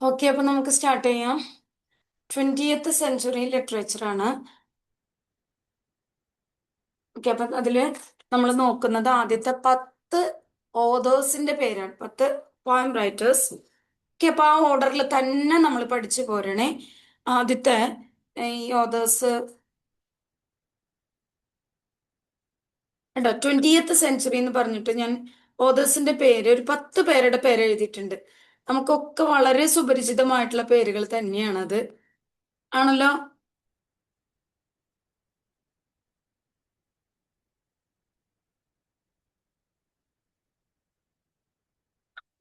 Okay, അപ്പൊ നമുക്ക് start ചെയ്യാം. 20th സെഞ്ചുറി ലിറ്ററേച്ചർ ആണ്. ഓക്കെ, അപ്പൊ അതില് നമ്മൾ നോക്കുന്നത് ആദ്യത്തെ 10 ഓതേഴ്സിന്റെ പേരാണ്, 10 പോയം റൈറ്റേഴ്സ്. ഓക്കെ, അപ്പൊ ആ ഓർഡറിൽ തന്നെ നമ്മൾ പഠിച്ചു പോരണേ. ആദ്യത്തെ ഈ ഓതേഴ്സ് കേട്ടോ, 20th സെഞ്ചുറി എന്ന് പറഞ്ഞിട്ട് ഞാൻ ഓതേഴ്സിന്റെ പേര് ഒരു 10 പേരുടെ പേര് എഴുതിയിട്ടുണ്ട്. നമുക്കൊക്കെ വളരെ സുപരിചിതമായിട്ടുള്ള പേരുകൾ തന്നെയാണത്. ആണല്ലോ.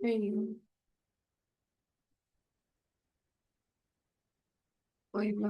അയ്യോ, പോയില്ല.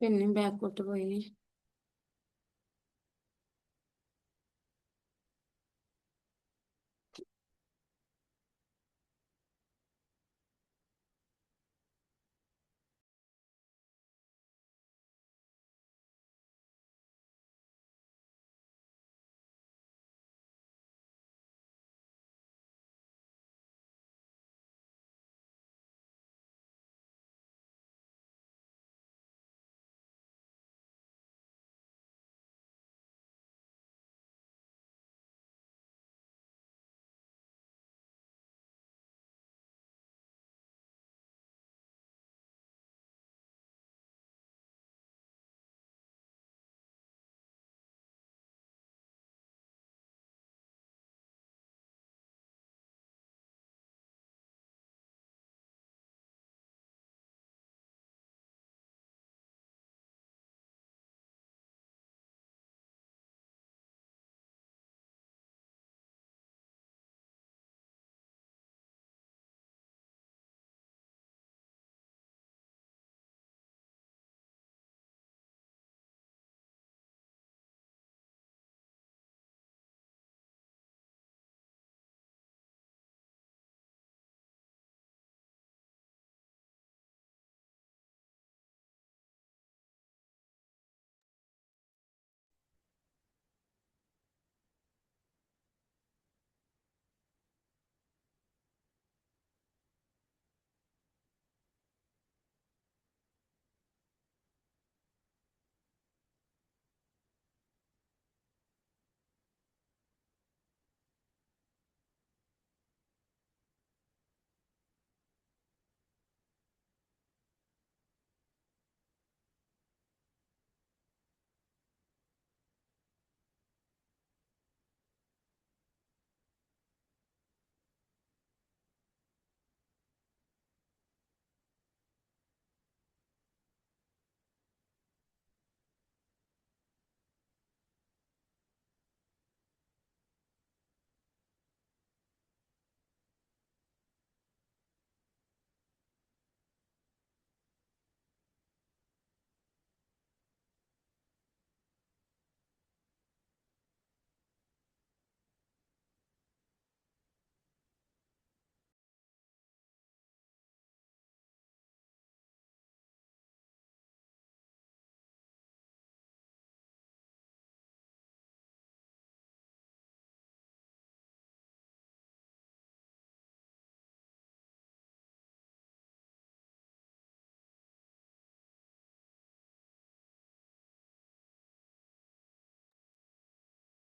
പിന്നെ ബാക്കോട്ട് പോയി.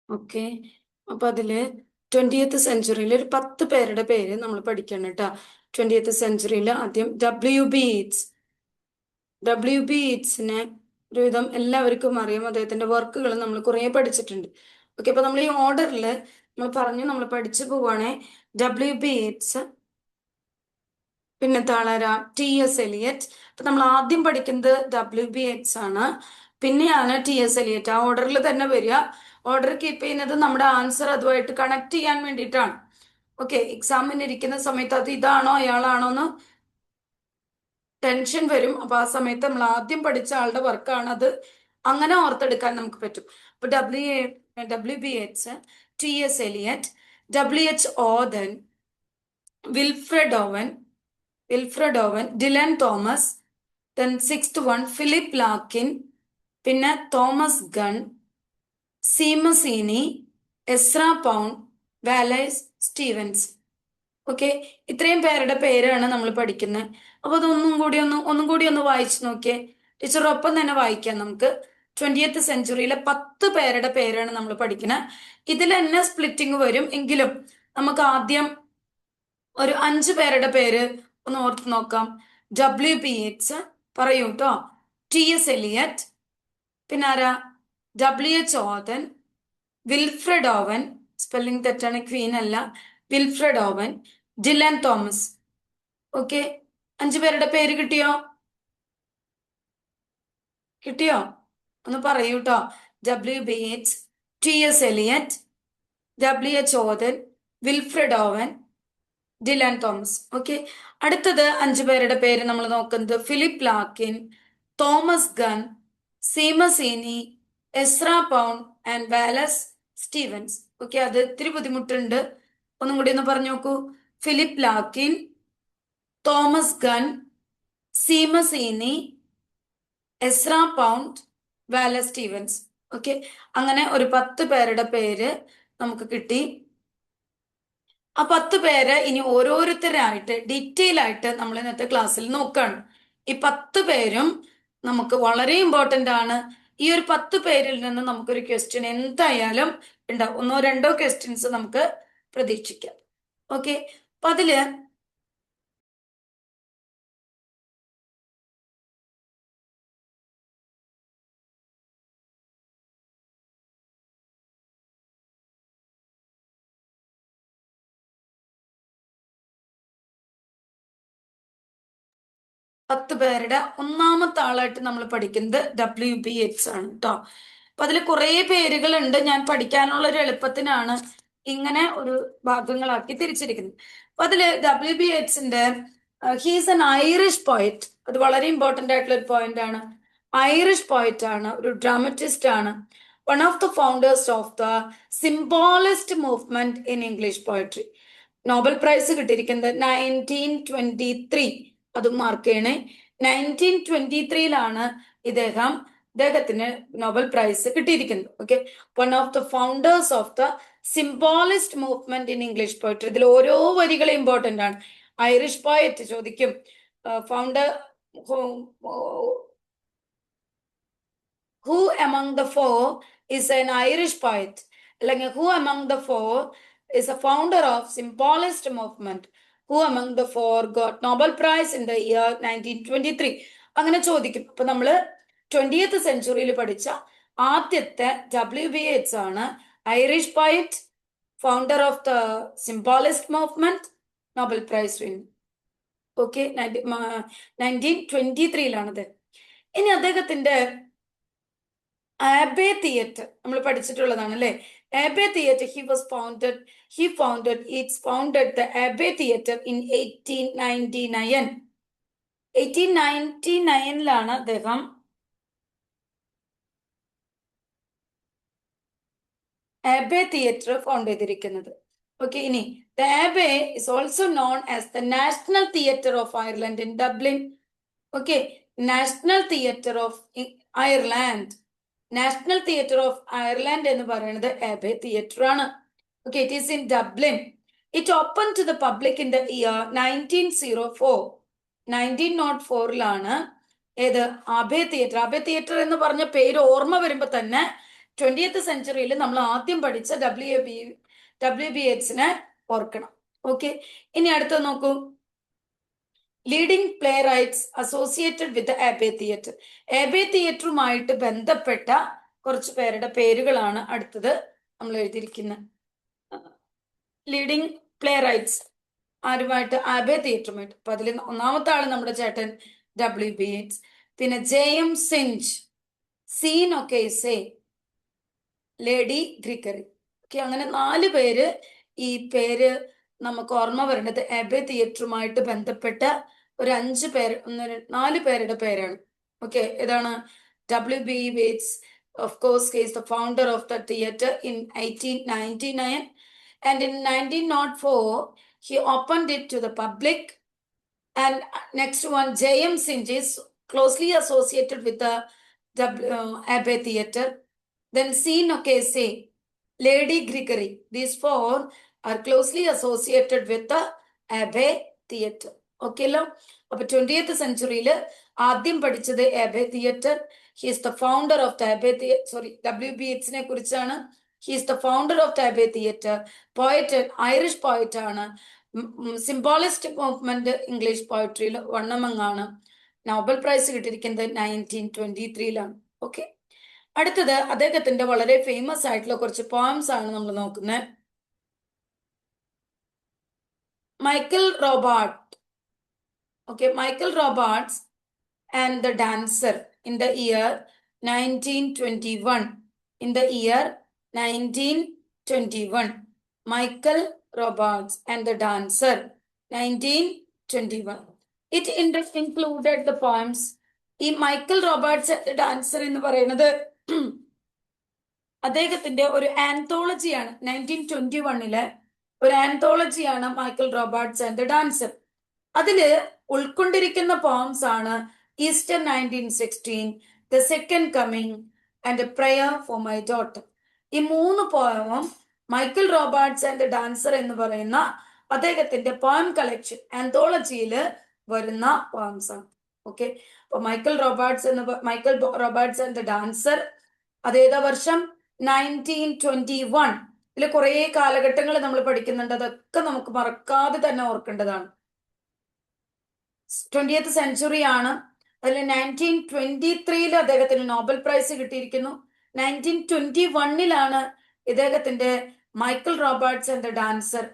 ഓക്കെ, അപ്പൊ അതില് 20th സെഞ്ചുറിയിൽ ഒരു 10 പേരുടെ പേര് നമ്മൾ പഠിക്കണം കേട്ടോ. 20th സെഞ്ചുറിയിൽ ആദ്യം ഡബ്ല്യു ബി ഈറ്റ്സിനെ ഒരുവിധം എല്ലാവർക്കും അറിയാം. അദ്ദേഹത്തിന്റെ വർക്കുകൾ നമ്മൾ കുറെ പഠിച്ചിട്ടുണ്ട്. ഓക്കെ, അപ്പൊ നമ്മൾ ഈ ഓർഡറിൽ നമ്മൾ പറഞ്ഞു നമ്മൾ പഠിച്ചു പോവാണേ. ഡബ്ല്യു ബി ഈറ്റ്സ്, പിന്നെ തളര, ടി എസ് എലിയറ്റ്, അപ്പൊ നമ്മൾ ആദ്യം പഠിക്കുന്നത് WBH ആണ്, പിന്നെയാണ് TS എലിയറ്റ്. ആ ഓർഡറിൽ തന്നെ വരിക. ഓർഡർ കീപ്പ് ചെയ്യുന്നത് നമ്മുടെ ആൻസർ അതുമായിട്ട് കണക്ട് ചെയ്യാൻ വേണ്ടിയിട്ടാണ്. ഓക്കെ, എക്സാമിന് ഇരിക്കുന്ന സമയത്ത് അത് ഇതാണോ അയാളാണോ എന്ന് ടെൻഷൻ വരും. അപ്പൊ ആ സമയത്ത് നമ്മൾ ആദ്യം പഠിച്ച ആളുടെ വർക്കാണ് അത്, അങ്ങനെ ഓർത്തെടുക്കാൻ നമുക്ക് പറ്റും. അപ്പൊ WBH, TS Eliot, WH Auden, Wilfred Owen, Dylan Thomas, then sixth one Philip Larkin, പിന്നെ Thomas Gunn, Seamus Heaney, Ezra Pound, Wallace Stevens. Okay, ഇത്രയും പേരുടെ പേരാണ് നമ്മൾ പഠിക്കുന്നത്. അപ്പൊ ഒന്നും കൂടി ഒന്ന് വായിച്ചു നോക്കിയേ. ടീച്ചറൊപ്പം തന്നെ വായിക്കാം നമുക്ക്. 20th സെഞ്ചുറിയിലെ 10 പേരുടെ പേരാണ് നമ്മൾ പഠിക്കുന്നത്. ഇതിൽ തന്നെ സ്പ്ലിറ്റിംഗ് വരും, എങ്കിലും നമുക്ക് ആദ്യം ഒരു 5 പേരുടെ പേര് ഒന്ന് ഓർത്ത് നോക്കാം. WBH പറയൂ കേട്ടോ. TS എലിയറ്റ്, പിന്നെ ആരാ? WH Owen, Wilfred Owen, spelling തെറ്റാണ്, ക്വീൻ അല്ല, Wilfred Owen, Dylan Thomas. Okay, 5 പേരുടെ പേര് കിട്ടിയോ? ഒന്ന് പറയൂ കേട്ടോ. WBH, TS Eliot, WH Owen, Wilfred Owen, Dylan Thomas. Okay, അടുത്തത് 5 പേരുടെ പേര് നമ്മൾ നോക്കുന്നത് Philip Larkin, Thomas Gunn, Seamus Heaney, Ezra Pound and Wallace Stevens. Okay, അത് ഇത്തിരി ബുദ്ധിമുട്ടുണ്ട്, ഒന്നും കൂടി ഒന്ന് പറഞ്ഞു നോക്കൂ. Philip Larkin, Thomas Gunn, Seamus Heaney, Ezra Pound, Wallace Stevens. Okay, അങ്ങനെ ഒരു 10 പേരുടെ പേര് നമുക്ക് കിട്ടി. ആ 10 പേര് ഇനി ഓരോരുത്തരായിട്ട് ഡീറ്റെയിൽ ആയിട്ട് നമ്മൾ ഇന്നത്തെ ക്ലാസ്സിൽ നോക്കുകയാണ്. ഈ 10 പേരും നമുക്ക് വളരെ ഇമ്പോർട്ടൻ്റ് ആണ്. ഈ ഒരു 10 പേരിൽ നിന്ന് നമുക്കൊരു ക്വസ്റ്റ്യൻ എന്തായാലും ഉണ്ടാവും. 1-2 ക്വസ്റ്റ്യൻസ് നമുക്ക് പ്രതീക്ഷിക്കാം. ഓക്കെ, അപ്പൊ അതില് പത്ത് പേരുടെ ഒന്നാമത്തെ ആളായിട്ട് നമ്മൾ പഠിക്കുന്നത് WBH ആണ് കേട്ടോ. അപ്പൊ അതിൽ കുറെ പേരുകളുണ്ട്. ഞാൻ പഠിക്കാനുള്ള ഒരു എളുപ്പത്തിനാണ് ഇങ്ങനെ ഒരു ഭാഗങ്ങളാക്കി തിരിച്ചിരിക്കുന്നത്. അപ്പൊ അതില് WBHന്റെ ഹീസ് എൻ ഐറിഷ് പോയറ്റ്. അത് വളരെ ഇമ്പോർട്ടന്റ് ആയിട്ടുള്ള ഒരു പോയിന്റ് ആണ്. ഐറിഷ് പോയറ്റ് ആണ്, ഒരു ഡ്രാമറ്റിസ്റ്റ് ആണ്. One of the founders of the symbolist movement in English poetry. Nobel prize കിട്ടിയിരിക്കുന്നത് 1923. അതും മാർക്ക് ചെയ്യണേ. 1923 ഇദ്ദേഹത്തിന് നോബൽ പ്രൈസ് കിട്ടിയിരിക്കുന്നത്. Okay, one of the founders of the symbolist movement in English poetry. ഇതിൽ ഓരോ വരികളും ഇമ്പോർട്ടന്റ് ആണ്. ഐറിഷ് പോയറ്റ് ചോദിക്കും, founder who among the four is an Irish poet, അല്ലെങ്കിൽ who among the four is a founder of symbolist movement, who among the four got Nobel Prize in the year 1923. അങ്ങനെ ചോദിക്കും. അപ്പൊ നമ്മള് 20th സെഞ്ചുറിയിൽ പഠിച്ച ആദ്യത്തെ WBH ആണ്. Irish poet, founder of the symbolist movement, Nobel prize win. Okay, 1923 ഇനി അദ്ദേഹത്തിന്റെ Abbey Theatre നമ്മൾ പഠിച്ചിട്ടുള്ളതാണ് അല്ലെ. Abbey Theatre he founded the Abbey Theatre in 1899. 1899 അദ്ദേഹം ആബേ തിയേറ്റർ ഫൗണ്ട് ചെയ്തിരിക്കുന്നത്. ഓക്കെ, ഇനി the Abbey is also known as the National Theatre of Ireland in Dublin. Okay, National Theatre of Ireland, National Theatre of Ireland എന്ന് പറയുന്നത് Abbey Theatre ആണ്. Okay, it is in Dublin. It open to the public in the year 1904. 1904 ഏത് Abe Theatre. Abe theatre എന്ന് പറഞ്ഞ പേര് ഓർമ്മ വരുമ്പോ തന്നെ 20th സെഞ്ചുറിയിൽ നമ്മൾ ആദ്യം പഠിച്ച WBH ഓർക്കണം. ഓക്കെ, ഇനി അടുത്ത നോക്കൂ. Leading playwrights associated with Abbey Theatre. Abbey തിയേറ്ററുമായിട്ട് ബന്ധപ്പെട്ട കുറച്ച് പേരുടെ പേരുകളാണ് അടുത്തത് നമ്മൾ എഴുതിയിരിക്കുന്നത്. ലീഡിംഗ് പ്ലേ റൈറ്റ്സ് ആരുമായിട്ട്? ആബേ തിയേറ്ററുമായിട്ട്. അപ്പൊ അതിൽ ഒന്നാമത്തെ ആള് നമ്മുടെ ചേട്ടൻ W.B. Yeats. പിന്നെ James Synge, Sean O'Casey, Lady Gregory. Okay, അങ്ങനെ 4 പേര്. ഈ പേര് നമുക്ക് ഓർമ്മ വരേണ്ടത് എബെ തിയേറ്ററുമായിട്ട് ബന്ധപ്പെട്ട ഒരു 5 പേര്, 4 പേരുടെ പേരാണ്. ഓക്കെ, ഇതാണ് W.B. Yeats. Of course, he is the founder of the theater in 1899, and in 1904 he opened it to the public. And next one, J.M. Synge is closely associated with the Abbey Theatre. Then Scene O'Casey, Lady Gregory. These 4 are closely associated with the Abbey Theatre. ഓക്കെല്ലോ. അപ്പൊ 20th സെഞ്ചുറിയിൽ ആദ്യം പഠിച്ചത് Abbey Theatre. He is the founder of the Abbey Theatre. Sorry, W.B. Yeatsനെ കുറിച്ചാണ്. He is the founder of the Abbey Theatre. Poet, Irish poet ആണ്. സിംബോളിസ്റ്റിക് movement English പോയട്രിയിൽ വണ്ണമങ്ങാണ്. Nobel prize കിട്ടിയിരിക്കുന്നത് 1923-ലാണ്. Okay, അടുത്തത് അദ്ദേഹത്തിന്റെ വളരെ famous ആയിട്ടുള്ള കുറച്ച് പോയംസ് ആണ് നമ്മൾ നോക്കുന്നത്. Michael Robert. Okay, Michael Robartes and the dancer in the year 1921. In the year 1921. Michael Robarts and the Dancer, 1921. It included the poems. ഈ Michael Robartes and the dancer എന്ന് പറയുന്നത് അദ്ദേഹത്തിന്റെ ഒരു ആന്തോളജിയാണ്. 1921 ഒരു ആന്തോളജിയാണ് Michael Robartes and the Dancer. അതില് ഉൾക്കൊണ്ടിരിക്കുന്ന പോംസ് ആണ് Easter 1916, the second coming and A prayer for my Daughter. ഈ 3 പോയവും Michael Robartes and the dancer എന്ന് പറയുന്ന അദ്ദേഹത്തിന്റെ പോയം കളക്ഷൻ ആന്തോളജിയിൽ വരുന്ന പോംസ് ആണ്. ഓക്കെ, അപ്പൊ Michael Robartes and the dancer അതേതാ വർഷം? 1921. ഇതിൽ കുറെ കാലഘട്ടങ്ങൾ നമ്മൾ പഠിക്കുന്നുണ്ട്. അതൊക്കെ നമുക്ക് മറക്കാതെ തന്നെ ഓർക്കേണ്ടതാണ്. 20th സെഞ്ചുറി ആണ്. അതിൽ 1923 അദ്ദേഹത്തിന് നോബൽ പ്രൈസ് കിട്ടിയിരിക്കുന്നു. 1921 ഇദ്ദേഹത്തിന്റെ Michael Robartes and the dancer.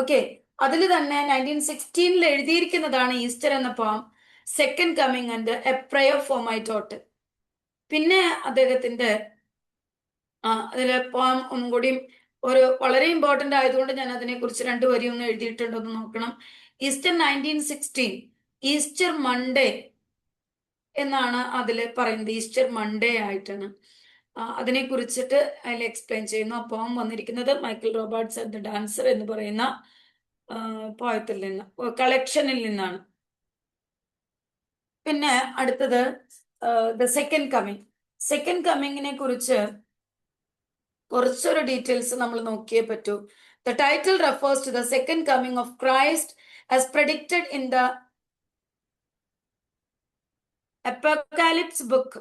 Okay, അതിൽ തന്നെ 1916 എഴുതിയിരിക്കുന്നതാണ് ഈസ്റ്റർ എന്ന poem, second coming and A prayer for my daughter. പിന്നെ അദ്ദേഹത്തിന്റെ അതിലെ പോം ഒന്നും കൂടി ഒരു വളരെ ഇമ്പോർട്ടന്റ് ആയതുകൊണ്ട് ഞാൻ അതിനെ കുറിച്ച് 2 വരി ഒന്ന് എഴുതിയിട്ടുണ്ടെന്ന് നോക്കണം. ഈസ്റ്റർ 1916, ഈസ്റ്റർ മൺഡേ എന്നാണ് അതിൽ പറയുന്നത്. ഈസ്റ്റർ മൺഡേ ആയിട്ടാണ് അതിനെ കുറിച്ചിട്ട് അതിൽ എക്സ്പ്ലെയിൻ ചെയ്യുന്നു. അപ്പം വന്നിരിക്കുന്നത് Michael Robartes and the dancer എന്ന് പറയുന്ന പോയത്തിൽ നിന്ന്, കളക്ഷനിൽ നിന്നാണ്. പിന്നെ അടുത്തത് ദ സെക്കൻഡ് കമ്മിങ്. സെക്കൻഡ് കമ്മിങ്ങിനെ കുറിച്ച് കുറച്ചൊരു ഡീറ്റെയിൽസ് നമ്മൾ നോക്കിയേ പറ്റൂ. The title refers to the second coming of Christ as predicted in the Apocalypse book.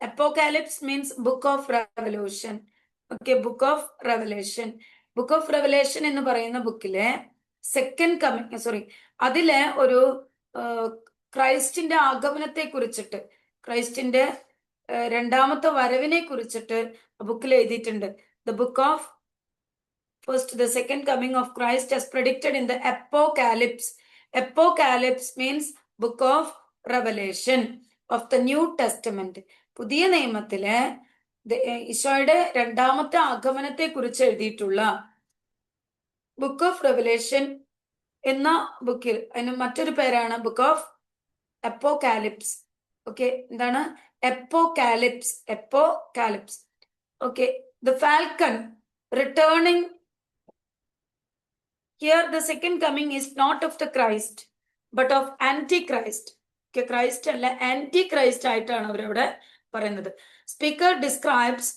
Apocalypse means book of Revelation. Okay, book of Revelation. Book of Revelation എന്ന് പറയുന്ന ബുക്കിലെ second coming, അതിലെ ഒരു ക്രൈസ്റ്റിന്റെ ആഗമനത്തെ കുറിച്ചിട്ട്, ക്രൈസ്റ്റിന്റെ രണ്ടാമത്തെ വരവിനെ കുറിച്ചിട്ട് ബുക്കിൽ എഴുതിയിട്ടുണ്ട്. The book of the second coming of Christ as predicted in the Apocalypse. Apocalypse means book of Revelation of the New Testament. പുതിയ നിയമത്തിലെ ഈശോയുടെ രണ്ടാമത്തെ ആഗമനത്തെ കുറിച്ച് എഴുതിയിട്ടുള്ള ബുക്ക് ഓഫ് റെവലേഷൻ എന്ന ബുക്കിൽ അതിന് മറ്റൊരു പേരാണ് ബുക്ക് ഓഫ് എപ്പോകാലിപ്സ്. ഓക്കെ, എന്താണ് apocalypse? Apocalypse. Okay, the falcon returning. Here the second coming is not of the Christ but of Antichrist. Christ അല്ല, ആന്റി ക്രൈസ്റ്റ് ആയിട്ടാണ് അവരവിടെ പറയുന്നത്. Speaker describes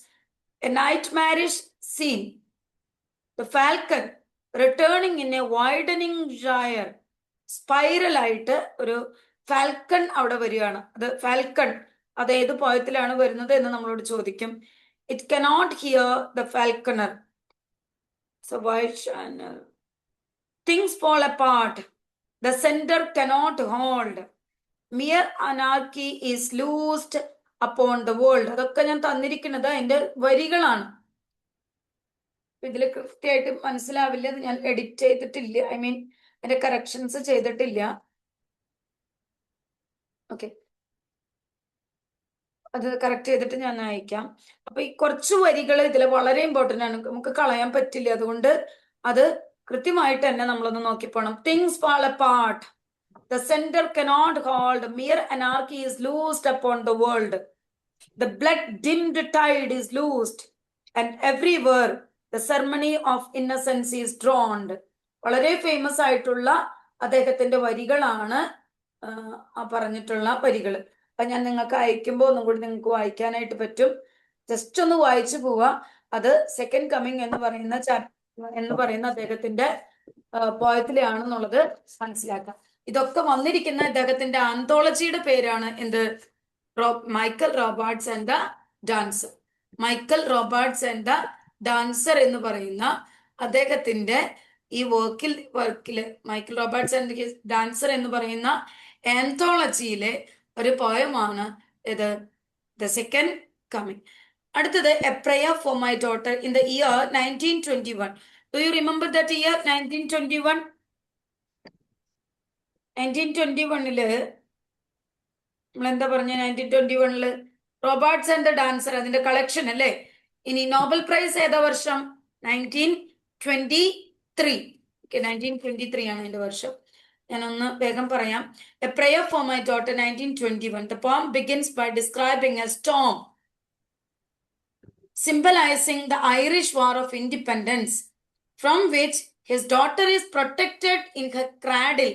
a nightmarish scene, the falcon returning in a widening gyre. Spiral ആയിട്ട് ഒരു falcon അവിടെ വരികയാണ്. അത് falcon അത് ഏത് പോയത്തിലാണ് വരുന്നത് എന്ന് നമ്മളോട് ചോദിക്കും. It cannot here the Falconer. So white channel. Things fall apart. The center cannot hold. Mere anarchy is loosed upon the world. അതൊക്കെ ഞാൻ തന്നിരിക്കുന്നത് അതിന്റെ വരികളാണ്. ഇതിൽ കൃത്യമായിട്ട് മനസ്സിലാവില്ല, ഞാൻ എഡിറ്റ് ചെയ്തിട്ടില്ല, ഐ മീൻ അതിന്റെ കറക്ഷൻസ് ചെയ്തിട്ടില്ല. ഓക്കെ, അത് കറക്റ്റ് ചെയ്തിട്ട് ഞാൻ അയക്കാം. അപ്പൊ ഈ കുറച്ച് വരികൾ ഇതിൽ വളരെ ഇമ്പോർട്ടന്റ് ആണ്, നമുക്ക് കളയാൻ പറ്റില്ല. അതുകൊണ്ട് അത് കൃത്യമായിട്ട് തന്നെ നമ്മളൊന്ന് നോക്കിപ്പോണം. Things fall apart. The center cannot hold. Mere anarchy is loosed upon the world. The blood-dimmed tide is loosed, and everywhere the ceremony of innocence is drawn. വളരെ ഫേമസ് ആയിട്ടുള്ള അദ്ദേഹത്തിന്റെ വരികളാണ് പറഞ്ഞിട്ടുള്ള വരികൾ. അപ്പൊ ഞാൻ നിങ്ങൾക്ക് അയക്കുമ്പോൾ ഒന്നും കൂടി നിങ്ങൾക്ക് വായിക്കാനായിട്ട് പറ്റും. ജസ്റ്റ് ഒന്ന് വായിച്ചു പോവാ. അത് സെക്കൻഡ് കമ്മിങ് എന്ന് പറയുന്ന അദ്ദേഹത്തിന്റെ പോയത്തിലാണെന്നുള്ളത് മനസ്സിലാക്കാം. ഇതൊക്കെ വന്നിരിക്കുന്ന അദ്ദേഹത്തിന്റെ ആന്തോളജിയുടെ പേരാണ് എന്ത്? Michael Robartes and the dancer. Michael Robartes and the dancer എന്ന് പറയുന്ന അദ്ദേഹത്തിന്റെ ഈ വർക്കില് മൈക്കൽ റോബർട്ട്സ് ആൻഡ് ഡാൻസർ എന്ന് പറയുന്ന ആന്തോളജിയിലെ ഒരു പോയമാണ് ഇത്, ദ സെക്കൻഡ് കമ്മിങ്. അടുത്തത് a prayer for my daughter in the year 1921. Do you remember that year 1921? 1921 നമ്മൾ എന്താ പറഞ്ഞ? 1921 റോബർട്ട്സ് ആൻഡ് ദ ഡാൻസർ അതിന്റെ കളക്ഷൻ അല്ലേ. ഇനി നോബൽ പ്രൈസ് ഏതാ വർഷം? 1923. 1923 ആണ് അതിന്റെ വർഷം. ഞാനൊന്ന് വേഗം പറയാം. A prayer for my daughter 1921. The poem begins by describing a storm symbolizing the Irish War of Independence, from which his daughter is protected in her cradle.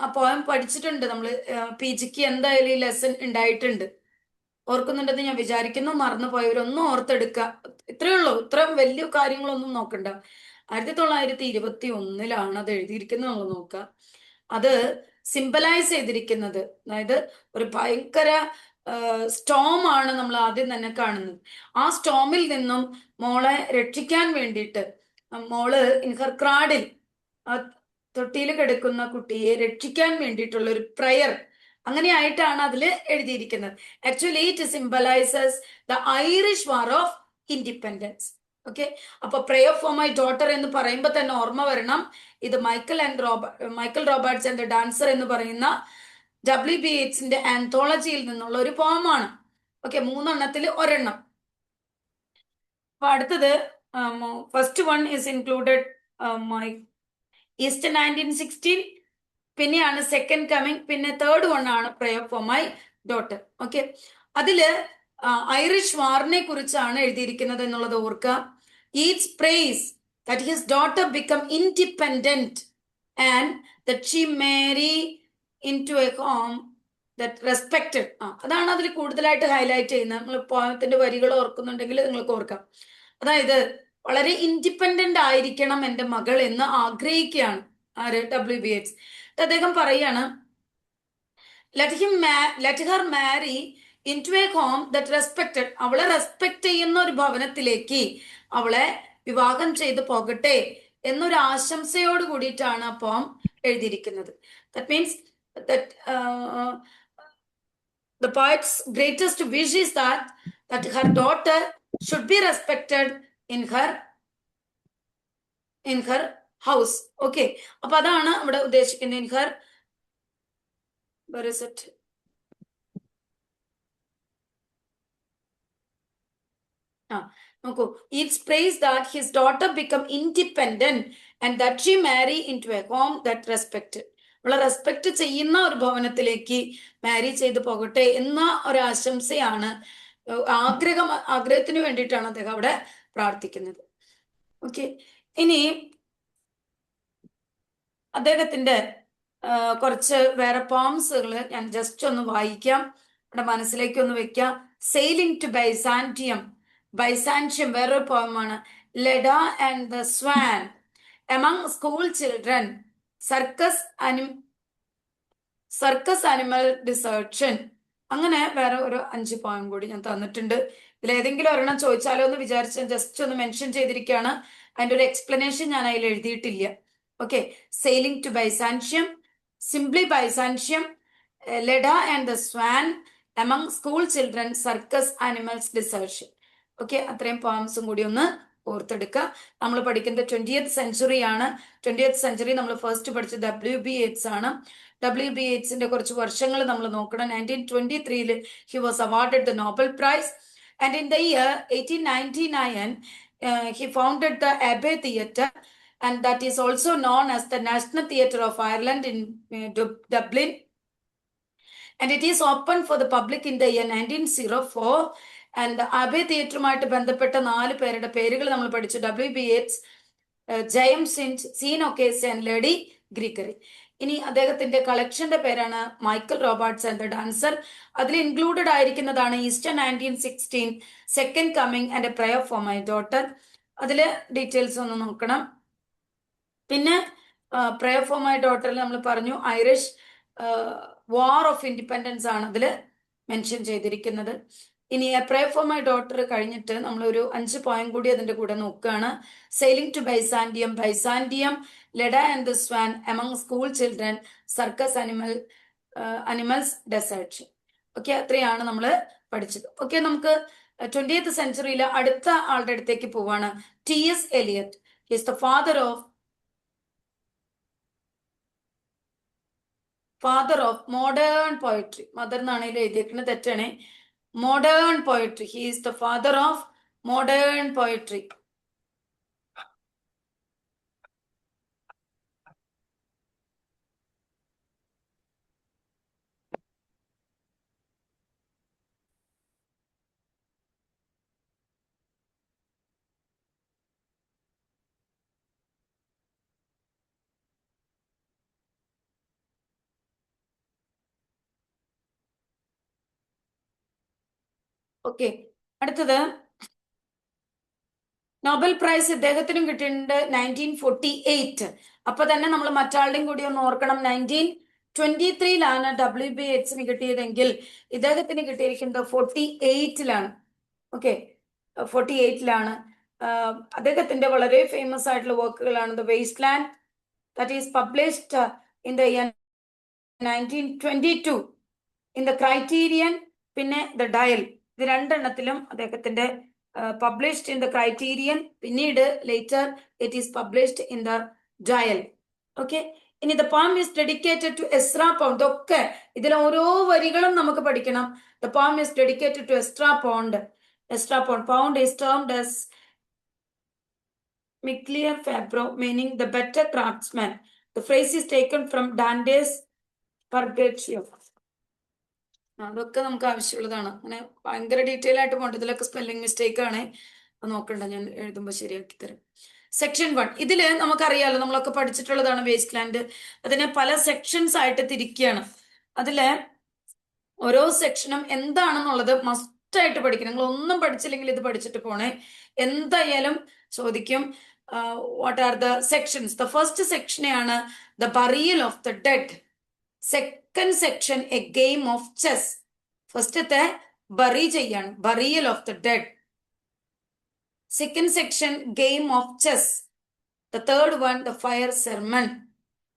ആ പോയം പഠിച്ചിട്ടുണ്ട് നമ്മൾ, PGക്ക് എന്തായാലും ഈ ലെസൺ ഉണ്ടായിട്ടുണ്ട്. ഓർക്കുന്നുണ്ടെന്ന് ഞാൻ വിചാരിക്കുന്നു. മറന്നു പോയവരൊന്നും ഓർത്തെടുക്കുക. ഇത്രയേ ഉള്ളൂ, ഇത്ര വലിയ കാര്യങ്ങളൊന്നും നോക്കണ്ട. 1921 അത് എഴുതിയിരിക്കുന്നത് നമ്മൾ നോക്കുക. അത് സിംബലൈസ് ചെയ്തിരിക്കുന്നത്, അതായത് ഒരു ഭയങ്കര സ്റ്റോം ആണ് നമ്മൾ ആദ്യം തന്നെ കാണുന്നത്. ആ സ്റ്റോമിൽ നിന്നും മോളെ രക്ഷിക്കാൻ വേണ്ടിയിട്ട് മോള് ഇൻഹർ ക്രാഡിൽ, തൊട്ടിയിൽ കിടക്കുന്ന കുട്ടിയെ രക്ഷിക്കാൻ വേണ്ടിയിട്ടുള്ള ഒരു പ്രയർ, അങ്ങനെയായിട്ടാണ് അതിൽ എഴുതിയിരിക്കുന്നത്. Actually it symbolises the Irish war of independence. Okay, അപ്പൊ പ്രയർ ഫോർ മൈ ഡോട്ടർ എന്ന് പറയുമ്പോൾ തന്നെ ഓർമ്മ വരണം, ഇത് മൈക്കൽ റോബർട്ട്സ് ആൻഡ് ഡാൻസർ എന്ന് പറയുന്ന W.B. Yeatsന്റെ ആന്തോളജിയിൽ നിന്നുള്ള ഒരു പോമാണ്. ഓക്കെ, 3 ഒരെണ്ണം. അപ്പൊ അടുത്തത് first one is included my Easter 1916, പിന്നെയാണ് സെക്കൻഡ് കമ്മിങ്, പിന്നെ തേർഡ് വൺ ആണ് prayer for my daughter. Okay, അതില് ഐറിഷ് വാറിനെ കുറിച്ചാണ് എഴുതിയിരിക്കുന്നത് എന്നുള്ളത് ഓർക്കുക. Yeats prays that his daughter become independent and that she marry into a home that respected. അതാണ് അതിൽ കൂടുതലായിട്ട് ഹൈലൈറ്റ് ചെയ്യുന്നത്. നിങ്ങൾ പോയത്തിന്റെ വരികൾ ഓർക്കുന്നുണ്ടെങ്കിൽ നിങ്ങൾക്ക് ഓർക്കാം. അതായത് വളരെ ഇൻഡിപെൻഡന്റ് ആയിരിക്കണം എൻ്റെ മകൾ എന്ന് ആഗ്രഹിക്കുകയാണ് ആര്? W.B. Yeats. അദ്ദേഹം പറയാണ്, let her marry into a home that respected. അവളെ റെസ്പെക്ട് ചെയ്യുന്ന ഒരു ഭവനത്തിലേക്ക് അവളെ വിവാഹം ചെയ്ത് പോകട്ടെ എന്നൊരു ആശംസയോട് കൂടിയിട്ടാണ് അപ്പം എഴുതിയിരിക്കുന്നത്. That means that the poet's greatest wish is that her daughter should be respected in her house. Okay, അപ്പൊ അതാണ് ഇവിടെ ഉദ്ദേശിക്കുന്നത്. in her, where is it? നോക്കൂ, Yeats prays that his daughter become independent and that she marry into a home that respected. അവളെ respect ചെയ്യുന്ന ഒരു ഭവനത്തിലേക്ക് മാരി ചെയ്ത് പോകട്ടെ എന്ന ഒരു ആശംസയാണ്, ആഗ്രഹത്തിന് വേണ്ടിയിട്ടാണ് അദ്ദേഹം അവിടെ പ്രാർത്ഥിക്കുന്നത്. ഓക്കെ, ഇനി അദ്ദേഹത്തിന്റെ കുറച്ച് വേറെ പോംസുകൾ ഞാൻ ജസ്റ്റ് ഒന്ന് വായിക്കാം, നമ്മുടെ മനസ്സിലേക്ക് ഒന്ന് വെക്കാം. സെയിലിംഗ് ടു ബൈസാൻഷ്യം വേറൊരു പോയമാണ്. Leda and the swan, among school children, circus animal desertion. അങ്ങനെ വേറെ ഒരു 5 പോയം കൂടി ഞാൻ തന്നിട്ടുണ്ട്. ഇതിലേതെങ്കിലും ഒരെണ്ണം ചോദിച്ചാലോ എന്ന് വിചാരിച്ച് ജസ്റ്റ് ഒന്ന് മെൻഷൻ ചെയ്തിരിക്കുകയാണ്. അതിൻ്റെ ഒരു എക്സ്പ്ലനേഷൻ ഞാൻ അതിൽ എഴുതിയിട്ടില്ല. Okay, sailing to Byzantium, simply Byzantium, Leda and the swan, among school children, circus animals desertion. Okay, അത്രയും പോംസും കൂടി ഒന്ന് ഓർത്തെടുക്കുക. നമ്മൾ പഠിക്കുന്നത് 20th സെഞ്ചുറി ആണ്. 20th സെഞ്ചുറി നമ്മൾ ഫസ്റ്റ് പഠിച്ചത് W.B. Yeats ആണ്. WB Yeatsന്റെ കുറച്ച് വർഷങ്ങൾ നമ്മൾ നോക്കണം. 1923 he was awarded the Nobel Prize, and in the year 1899 he founded the Abbey Theatre, and that is also known as the National Theatre of Ireland in Dublin, and it is open for the public in the year 1904. And അബേ തിയേറ്ററുമായിട്ട് ബന്ധപ്പെട്ട 4 പേരുടെ പേരുകൾ നമ്മൾ പഠിച്ചു. WB Yeats, James Synge, Sean O'Casey and Lady Gregory. ഇനി അദ്ദേഹത്തിന്റെ കളക്ഷന്റെ പേരാണ് Michael Robartes and the dancer. അതിൽ ഇൻക്ലൂഡഡ് ആയിരിക്കുന്നതാണ് Easter 1916, second coming and A prayer for my daughter. അതില് ഡീറ്റെയിൽസ് ഒന്ന് നോക്കണം. പിന്നെ പ്രയർ ഫോർ മൈ ഡോട്ടറിൽ നമ്മൾ പറഞ്ഞു ഐറിഷ് വാർ ഓഫ് ഇൻഡിപെൻഡൻസ് ആണ് അതിൽ മെൻഷൻ ചെയ്തിരിക്കുന്നത്. ഇനി പ്രയർ ഫോർ മൈ ഡോട്ടർ കഴിഞ്ഞിട്ട് നമ്മൾ ഒരു 5 പോയിന്റ് കൂടി അതിന്റെ കൂടെ നോക്കുകയാണ്. Sailing to Byzantium, Byzantium, Leda and the swan, among school children, circus animals, desert. Okay, അത്രയാണ് നമ്മൾ പഠിച്ചത്. ഓക്കെ, നമുക്ക് 20th സെഞ്ചുറിയിലെ അടുത്ത ആളുടെ അടുത്തേക്ക് പോവാണ്. T.S. Eliot is the father of modern poetry. Mother എന്നാണെങ്കിൽ എഴുതിയിരിക്കുന്നത് തെറ്റാണ്. Modern poetry. He is the father of modern poetry. Okay, അടുത്തത് നോബൽ പ്രൈസ് ഇദ്ദേഹത്തിനും കിട്ടിയിട്ടുണ്ട് 1948. അപ്പൊ തന്നെ നമ്മൾ മറ്റാളുടെയും കൂടി ഒന്ന് ഓർക്കണം. 1923 WB Yeatsന് കിട്ടിയതെങ്കിൽ ഇദ്ദേഹത്തിന് കിട്ടിയിരിക്കുന്നത് 48 ഓക്കെ, 48 അദ്ദേഹത്തിന്റെ വളരെ ഫേമസ് ആയിട്ടുള്ള വർക്കുകളാണ് the waste land, that is published in the year 1922 in the Criterion, പിന്നെ ദ ഡയൽ. ഇത് രണ്ടെണ്ണത്തിലും അദ്ദേഹത്തിന്റെ പബ്ലിഷ്ഡ് ഇൻ ദ ക്രൈറ്റീരിയൻ, പിന്നീട് later it is published in the Dial. Okay, ഇനി the poem is dedicated to Ezra Pound. ഇതൊക്കെ ഇതിൽ ഓരോ വരികളും നമുക്ക് പഠിക്കണം. The poem is dedicated to Ezra Pound. Ezra Pound, Pound is termed as Miglior Fabbro, meaning the better craftsman. The phrase is taken from Dante's Purgatorio. അതൊക്കെ നമുക്ക് ആവശ്യമുള്ളതാണ്. അങ്ങനെ ഭയങ്കര ഡീറ്റെയിൽ ആയിട്ട് പോകണ്ട. ഇതിലൊക്കെ സ്പെല്ലിംഗ് മിസ്റ്റേക്ക് ആണ്, നോക്കണ്ട, ഞാൻ എഴുതുമ്പോൾ ശരിയാക്കി തരാം. സെക്ഷൻ 1 ഇതില് നമുക്കറിയാലോ, നമ്മളൊക്കെ പഠിച്ചിട്ടുള്ളതാണ് വേസ്റ്റ് ലാൻഡ്. അതിനെ പല സെക്ഷൻസ് ആയിട്ട് തിരിക്കുകയാണ്. അതില് ഓരോ സെക്ഷനും എന്താണെന്നുള്ളത് മസ്റ്റ് ആയിട്ട് പഠിക്കണം. നിങ്ങൾ ഒന്നും പഠിച്ചില്ലെങ്കിൽ ഇത് പഠിച്ചിട്ട് പോണേ. എന്തായാലും ചോദിക്കും. What are the sections? The first സെക്ഷനെയാണ് the burial of the dead. Second section a game of chess. ഫസ്റ്റത്തെ ബറി ചെയ്യാണ്, burial of the dead. Second section game of chess. The third one the fire sermon.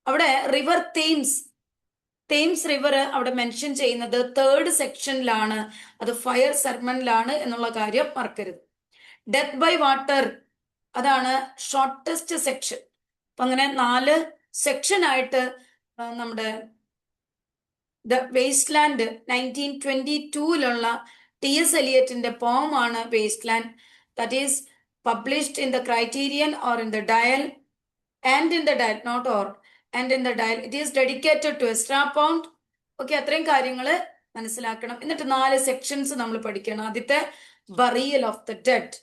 അവിടെ river Thames river അവിടെ mention ചെയ്യുന്നത് third സെക്ഷനിലാണ്, അത് fire സെർമണിലാണ് എന്നുള്ള കാര്യം മറക്കരുത്. ഡെത്ത് ബൈ വാട്ടർ അതാണ് ഷോർട്ടസ്റ്റ് സെക്ഷൻ. അപ്പൊ അങ്ങനെ 4 സെക്ഷൻ ആയിട്ട് നമ്മുടെ ദ വേസ്റ്റ് ലാൻഡ് 1922 T.S. Eliotന്റെ പോമാണ് waste land. That is published in the Criterion or in the Dial, and in the Dial, not or, and in the Dial. It is dedicated to Ezra Pound. Okay, അത്രയും കാര്യങ്ങൾ മനസ്സിലാക്കണം. എന്നിട്ട് 4 sections നമ്മൾ പഠിക്കണം. ആദ്യത്തെ burial of the dead,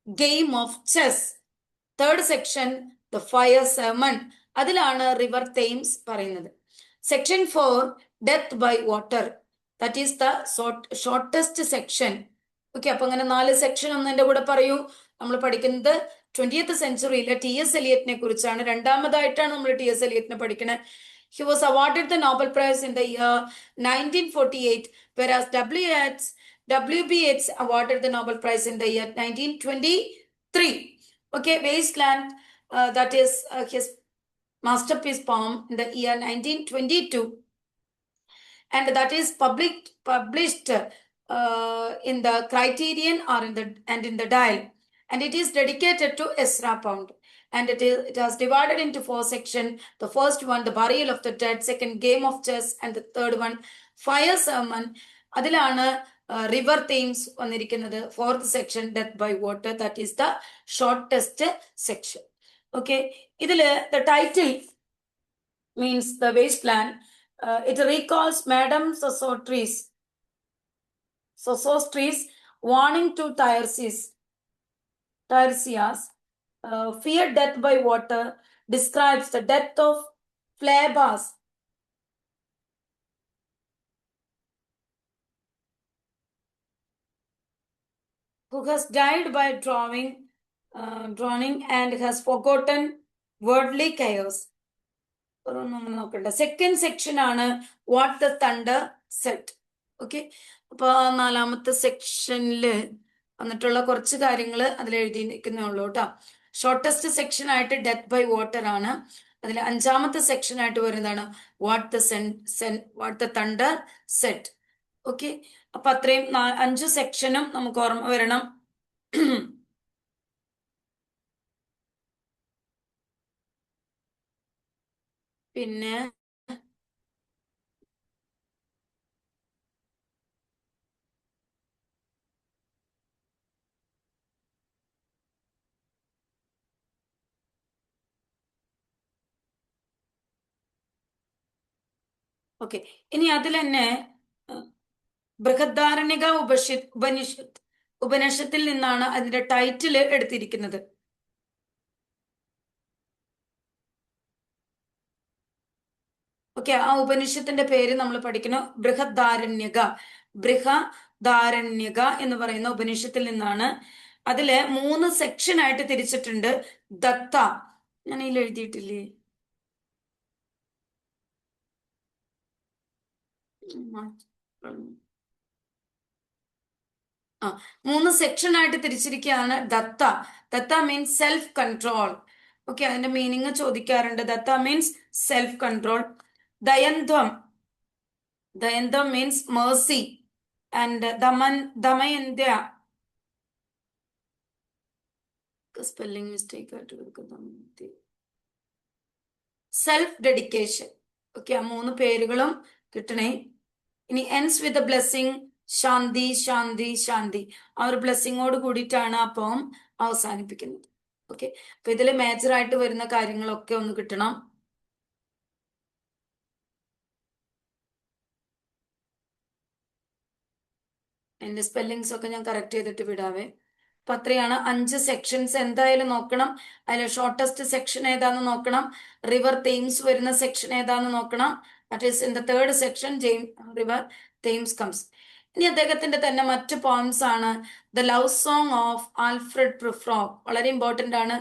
game of chess. Third section the fire sermon, അതിലാണ് river Thames പറയുന്നത്. Section 4 death by water, that is the shortest section. Okay, അപ്പൊ അങ്ങനെ 4 സെക്ഷൻ ഒന്ന് എന്റെ കൂടെ പറയൂ. നമ്മൾ പഠിക്കുന്നത് 20th സെഞ്ചുറിയിലെ T.S. Eliotനെ കുറിച്ചാണ്. രണ്ടാമതായിട്ടാണ് നമ്മൾ T.S. Eliotനെ പഠിക്കുന്നത്. He was awarded the Nobel Prize in the year 1948, whereas WB Yeats awarded the Nobel Prize in the year 1923. Okay, Wasteland, that is his masterpiece poem in the year 1922, and that is published in the Criterion or in the Dial, and it is dedicated to Ezra Pound. and it has divided into 4 sections. The first one, the burial of the dead; second, game of chess; and the third one, fire sermon. അതിലാണ് river Thames വന്നിരിക്കുന്നത്. Fourth section, death by water, that is the shortest section. Okay, ഇതില് the title means the waste land. It recalls Madame Sosostris' warning to Tiresias, fear death by water, describes the death of Phlebas, who has died by drowning and has forgotten worldly chaos. Second section ആണ് what the thunder said. Okay, അപ്പൊ നാലാമത്തെ സെക്ഷനില് വന്നിട്ടുള്ള കുറച്ച് കാര്യങ്ങൾ അതിൽ എഴുതിയിരിക്കുന്നേ ഉള്ളൂ കേട്ടോ. Shortest section ആയിട്ട് ഡെത്ത് ബൈ വാട്ടർ ആണ്. അതിൽ അഞ്ചാമത്തെ സെക്ഷൻ ആയിട്ട് വരുന്നതാണ് what the thunder said. Okay, അപ്പൊ അത്രയും 5 സെക്ഷനും നമുക്ക് ഓർമ്മ വരണം. പിന്നെ ഓക്കെ, ഇനി അതിൽ തന്നെ ബൃഹദാരണ്യക ഉപനിഷത്തിൽ നിന്നാണ് അതിന്റെ ടൈറ്റില് എടുത്തിരിക്കുന്നത്. ഓക്കെ, ആ ഉപനിഷത്തിന്റെ പേര് നമ്മൾ പഠിക്കണം, ബൃഹദാരണ്യക. ബൃഹദാരണ്യക എന്ന് പറയുന്ന ഉപനിഷത്തിൽ നിന്നാണ്. അതില് 3 സെക്ഷൻ ആയിട്ട് തിരിച്ചിട്ടുണ്ട്. ദത്ത, ഞാൻ ഇതിൽ എഴുതിയിട്ടില്ലേ? ആ, 3 സെക്ഷൻ ആയിട്ട് തിരിച്ചിരിക്കുകയാണ്. ദത്ത മീൻസ് സെൽഫ് കൺട്രോൾ. ഓക്കെ, അതിന്റെ മീനിങ് ചോദിക്കാറുണ്ട്. ദത്ത മീൻസ് സെൽഫ് കൺട്രോൾ. ദയന്ത്വം മീൻസ് മേഴ്സി. ആൻഡ് ദമയന്ത്യ, സ്പെല്ലിംഗ് മിസ്റ്റേക്ക് ആയിട്ട് കൊടുക്കുന്ന സെൽഫ് ഡെഡിക്കേഷൻ. ഓക്കെ, ആ 3 പേരുകളും കിട്ടണേ. ഇനി എൻഡ്സ് വിത്ത് ബ്ലെസ്സിങ്, ശാന്തി ശാന്തി ശാന്തി. ആ ഒരു ബ്ലെസ്സിങ്ങോട് കൂടിയിട്ടാണ് ആ പോം അവസാനിപ്പിക്കുന്നത്. ഓക്കെ, അപ്പൊ ഇതിൽ മേജർ ആയിട്ട് വരുന്ന കാര്യങ്ങളൊക്കെ ഒന്ന് കിട്ടണം. എന്റെ സ്പെല്ലിങ്സ് ഒക്കെ ഞാൻ കറക്റ്റ് ചെയ്തിട്ട് വിടാവേ. അപ്പൊ അത്രയാണ് 5 സെക്ഷൻസ് എന്തായാലും നോക്കണം. അതിൽ ഷോർട്ടസ്റ്റ് സെക്ഷൻ ഏതാന്ന് നോക്കണം. റിവർ തെയിംസ് വരുന്ന സെക്ഷൻ ഏതാന്ന് നോക്കണം. That is in the third section river Thames comes. ഇനി അദ്ദേഹത്തിന്റെ തന്നെ മറ്റ് പോംസ് ആണ് the love song of Alfred Prufrock. വളരെ ഇമ്പോർട്ടന്റ് ആണ്,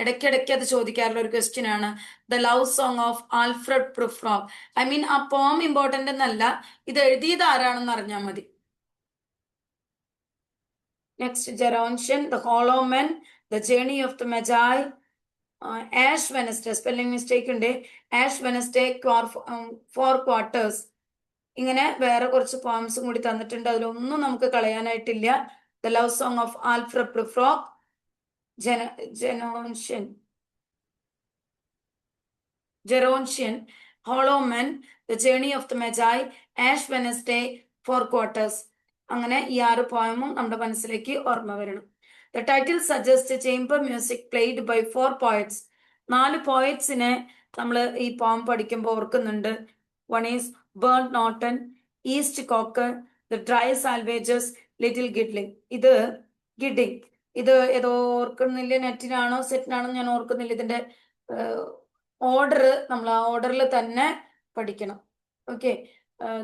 ഇടയ്ക്കിടയ്ക്ക് അത് ചോദിക്കാറുള്ള ഒരു ക്വസ്റ്റ്യൻ ആണ്. The love song of Alfred Prufrock. I mean ആ പോം ഇമ്പോർട്ടന്റ് എന്നല്ല, ഇത് എഴുതിയത് ആരാണെന്ന് അറിഞ്ഞാൽ മതി. Next, Gerontion, The Hollow Men, The Journey of the Magi, Ash Wednesday, spelling mistake ഉണ്ട്. Ash Wednesday, 4 quarters. ഇങ്ങനെ വേറെ കുറച്ച് പോംസും കൂടി തന്നിട്ടുണ്ട്. അതിലൊന്നും നമുക്ക് കളയാനായിട്ടില്ല. The love song of Alfred Prufrock, Gerontion, hollow men, the journey of the Magi, Ash Wednesday, 4 quarters. അങ്ങനെ ഈ 6 പോയമും നമ്മുടെ മനസ്സിലേക്ക് ഓർമ്മ വരണം. The title suggest chamber music played by 4 poets. 4 പോയറ്റ്സിനെ നമ്മൾ ഈ പോം പഠിക്കുമ്പോൾ ഓർക്കുന്നുണ്ട്. One is Burnt Norton, East Coker, the Dry Salvages, Little Gidding. ഇത് ഏതോ ഓർക്കുന്നില്ല, നെറ്റിനാണോ സെറ്റിനാണോ ഞാൻ ഓർക്കുന്നില്ല. ഇതിന്റെ ഓർഡർ നമ്മൾ ആ ഓർഡറിൽ തന്നെ പഠിക്കണം. Okay,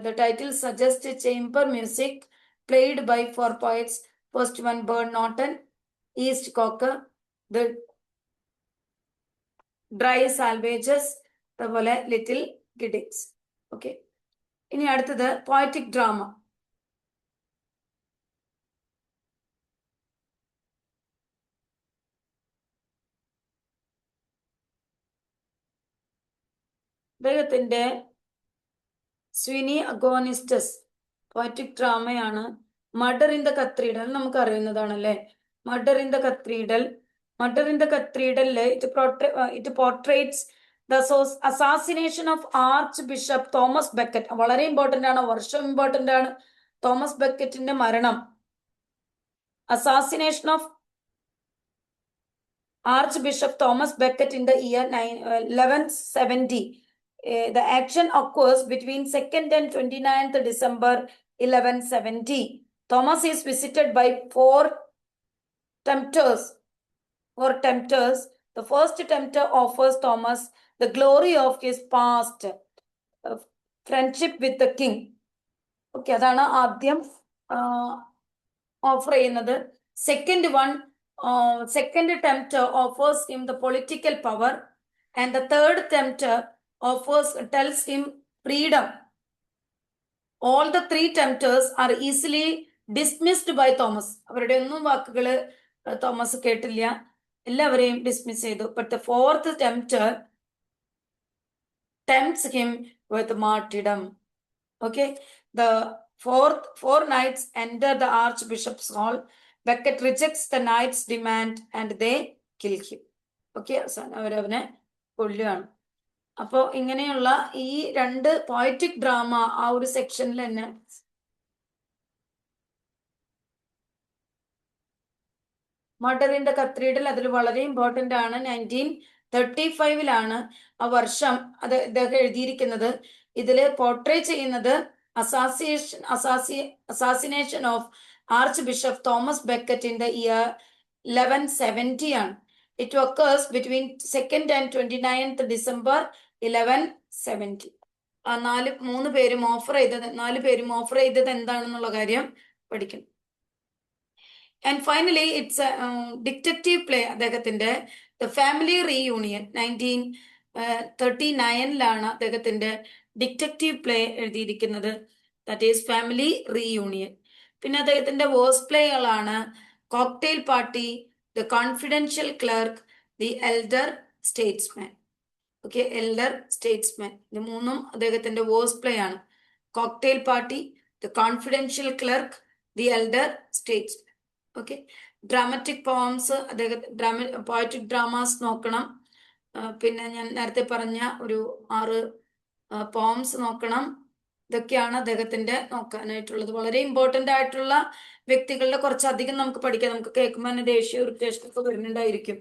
the title suggest chamber music played by 4 poets. First one, Bern Norton, East Cocker, The Dry Salvages, അതുപോലെ ലിറ്റിൽ ഗിഡിക്സ്. ഓക്കെ, ഇനി അടുത്തത് പോയറ്റിക് ഡ്രാമ. അദ്ദേഹത്തിന്റെ സ്വിനി അഗോണിസ്റ്റസ് പോയറ്റിക് ഡ്രാമയാണ്. മർഡർ ഇൻ ദ കത്തീഡ്രൽ നമുക്ക് അറിയുന്നതാണല്ലേ. Murder in the cathedral Murder in the Cathedral, it portrays the assassination of Archbishop Thomas Becket. വളരെ important ആണ്, വർഷം ഇമ്പോർട്ടന്റ് ആണ്. തോമസ് ബെക്കറ്റിന്റെ മരണം. Assassination of Archbishop Thomas Becket in the year 1170. The action occurs between 2nd and 29th December 1170. Thomas is visited by four tempters. The first tempter offers Thomas the glory of his past friendship with the king. Okay, അതാണ് ആദ്യം offer ചെയ്യുന്നത്. Second tempter offers him the political power, and the third tempter tells him freedom. All the three tempters are easily dismissed by Thomas. അവരുടെ ഒന്നും വാക്കുകൾ Thomas കേട്ടില്ല, എല്ലാവരെയും dismiss ചെയ്തു. But the fourth tempter tempts him with martyrdom. Okay, the four knights enter the archbishop's hall. Becket rejects the knight's demand and they kill him. Okay, അവരവനെ കൊല്ലുകയാണ്. അപ്പോൾ ഇങ്ങനെയുള്ള ഈ രണ്ട് പോയറ്റിക് ഡ്രാമ ആ ഒരു സെക്ഷനിൽ തന്നെ മർഡർ ഇൻ ദ കത്തീഡ്രൽ അതിൽ വളരെ ഇമ്പോർട്ടന്റ് ആണ്. 1935 ആ വർഷം അത് ഇദ്ദേഹം എഴുതിയിരിക്കുന്നത്. ഇതിൽ പോർട്രേ ചെയ്യുന്നത് assassination of arch bishop Thomas Beckett in the year 1170 ആണ്. It occurs between 2nd and 29th December 1170. ആ നാല് പേരും ഓഫർ ചെയ്തത് എന്താണെന്നുള്ള കാര്യം പഠിക്കണം. And finally, it's a detective play. അദ്ദേഹത്തിന്റെ The Family Reunion 1939 അദ്ദേഹത്തിന്റെ ഡിറ്റക്റ്റീവ് പ്ലേ എഴുതിയിരിക്കുന്നത്. That is family reunion. പിന്നെ അദ്ദേഹത്തിന്റെ വേഴ്സ് പ്ലേകളാണ് cocktail party, the confidential clerk, the elder statesman. Okay, elder statesman ഇത് മൂന്നും അദ്ദേഹത്തിന്റെ വേഴ്സ് പ്ലേ ആണ്. Cocktail party, the confidential clerk, the elder statesman. Okay, dramatic poems poetic dramas നോക്കണം. പിന്നെ ഞാൻ നേരത്തെ പറഞ്ഞ ഒരു 6 പോംസ് നോക്കണം. ഇതൊക്കെയാണ് അദ്ദേഹത്തിന്റെ നോക്കാനായിട്ടുള്ളത്. വളരെ ഇമ്പോർട്ടന്റ് ആയിട്ടുള്ള വ്യക്തികളുടെ കുറച്ചധികം നമുക്ക് പഠിക്കാം. നമുക്ക് കേൾക്കുമ്പോൾ തന്നെ ദേഷ്യ ഇറിറ്റേഷനൊക്കെ വരുന്നുണ്ടായിരിക്കും,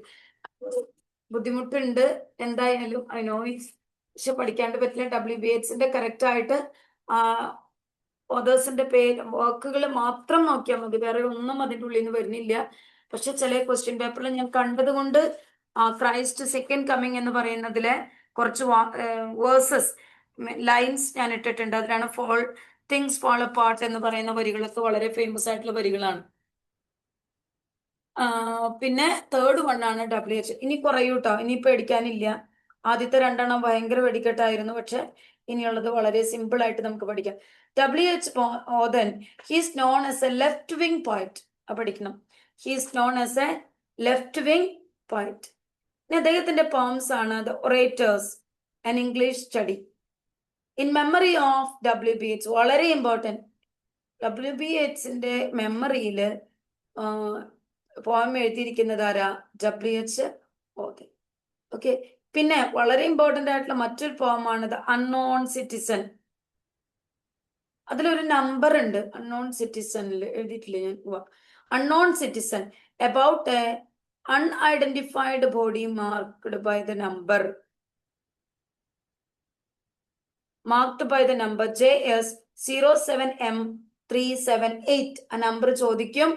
ബുദ്ധിമുട്ടുണ്ട്. എന്തായാലും പക്ഷെ പഠിക്കാണ്ട് പറ്റില്ല. WBHന്റെ കറക്റ്റ് ആയിട്ട് ഓതേഴ്സിന്റെ പേര് വർക്കുകൾ മാത്രം നോക്കിയാൽ മതി, വേറെ ഒന്നും അതിൻ്റെ ഉള്ളിൽ നിന്ന് വരുന്നില്ല. പക്ഷെ ചില ക്വസ്റ്റ്യൻ പേപ്പറിൽ ഞാൻ കണ്ടത് കൊണ്ട് ക്രൈസ്റ്റ് സെക്കൻഡ് കമ്മിങ് എന്ന് പറയുന്നതിലെ കുറച്ച് വേഴ്സസ് ലൈൻസ് ഞാൻ ഇട്ടിട്ടുണ്ട്. അതിലാണ് തിങ്സ് ഫോൾ അപ്പാർട്ട് എന്ന് പറയുന്ന വരികളൊക്കെ വളരെ ഫേമസ് ആയിട്ടുള്ള വരികളാണ്. പിന്നെ തേർഡ് വണ്ണാണ് WH. ഇനി കുറയൂട്ടോ, ഇനി പേടിക്കാനില്ല. ആദ്യത്തെ 2 ഭയങ്കര വെടിക്കെട്ടായിരുന്നു, പക്ഷെ ഇനിയുള്ളത് വളരെ സിമ്പിൾ ആയിട്ട് നമുക്ക് പഠിക്കാം. WH Auden, he is known as a left-wing poet. പഠിക്കണം, he is known as a left-wing poet. അദ്ദേഹത്തിന്റെ പോംസ് ആണ് The Orators, an English Study. In memory of WBH, വളരെ ഇമ്പോർട്ടൻറ്റ്. WBHന്റെ മെമ്മറിയില് പോം എഴുതിയിരിക്കുന്നത് ആരാ? WH Auden. ഓക്കെ, പിന്നെ വളരെ ഇമ്പോർട്ടന്റ് ആയിട്ടുള്ള മറ്റൊരു പോമാണ് ദ അൺനോൺ സിറ്റിസൺ. അതിലൊരു നമ്പർ ഉണ്ട് അൺനോൺ സിറ്റിസണിൽ, എഴുതിയിട്ടില്ല ഞാൻ. Unknown citizen about a unidentified body marked by the number JS 07M378. ആ നമ്പർ ചോദിക്കും.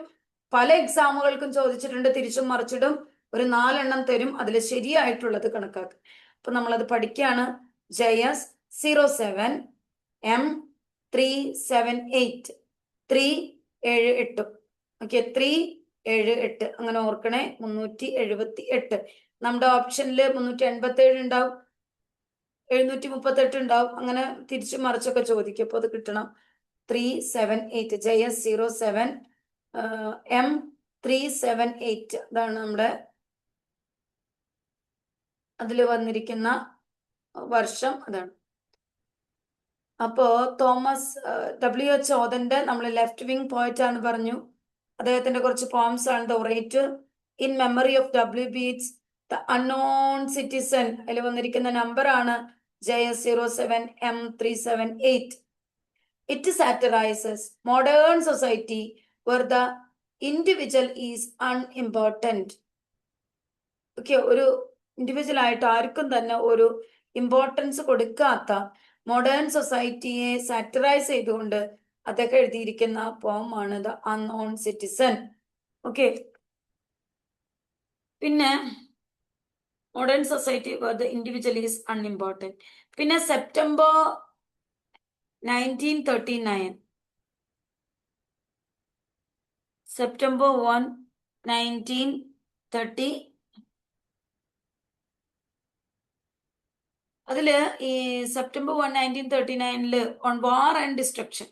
പല എക്സാമുകൾക്കും ചോദിച്ചിട്ടുണ്ട്, തിരിച്ചും മറിച്ചിടും. ഒരു 4 തരും, അതിൽ ശരിയായിട്ടുള്ളത് കണക്കാക്കും. അപ്പൊ നമ്മളത് പഠിക്കുകയാണ്. JS 07M378 378. ഓക്കെ, 378 അങ്ങനെ ഓർക്കണേ. 378. നമ്മുടെ ഓപ്ഷനിൽ 387 ഉണ്ടാവും, 738 ഉണ്ടാവും. അങ്ങനെ തിരിച്ചും മറിച്ചൊക്കെ ചോദിക്കും. അപ്പൊ അത് കിട്ടണം. 378 JS 07M378 അതാണ് നമ്മുടെ അതിൽ വന്നിരിക്കുന്ന വർഷം, അതാണ്. അപ്പോ തോമസ് WH ഓദന്റെ നമ്മൾ ലെഫ്റ്റ് വിങ് പോയറ്റ് ആണ് പറഞ്ഞു. അദ്ദേഹത്തിന്റെ കുറച്ച് പോംസ് ആണ് the orator, in memory of W B Yeats the unknown citizen, അതിൽ വന്നിരിക്കുന്ന നമ്പർ ആണ് JS07M378. It satirizes modern society where the individual is unimportant. Okay, ഒരു ഇൻഡിവിജ്വൽ ആയിട്ട് ആർക്കും തന്നെ ഒരു ഇമ്പോർട്ടൻസ് കൊടുക്കാത്ത മോഡേൺ സൊസൈറ്റിയെ സാറ്ററൈസ് ചെയ്തുകൊണ്ട് അതൊക്കെ എഴുതിയിരിക്കുന്ന പോമാണ് ദ അൺനോൺ സിറ്റിസൺ. ഓക്കെ, പിന്നെ modern society where the individual is unimportant. പിന്നെ സെപ്റ്റംബർ 1939, സെപ്റ്റംബർ 1, 1930, അതില് ഈ September 1, 1939 on war and destruction,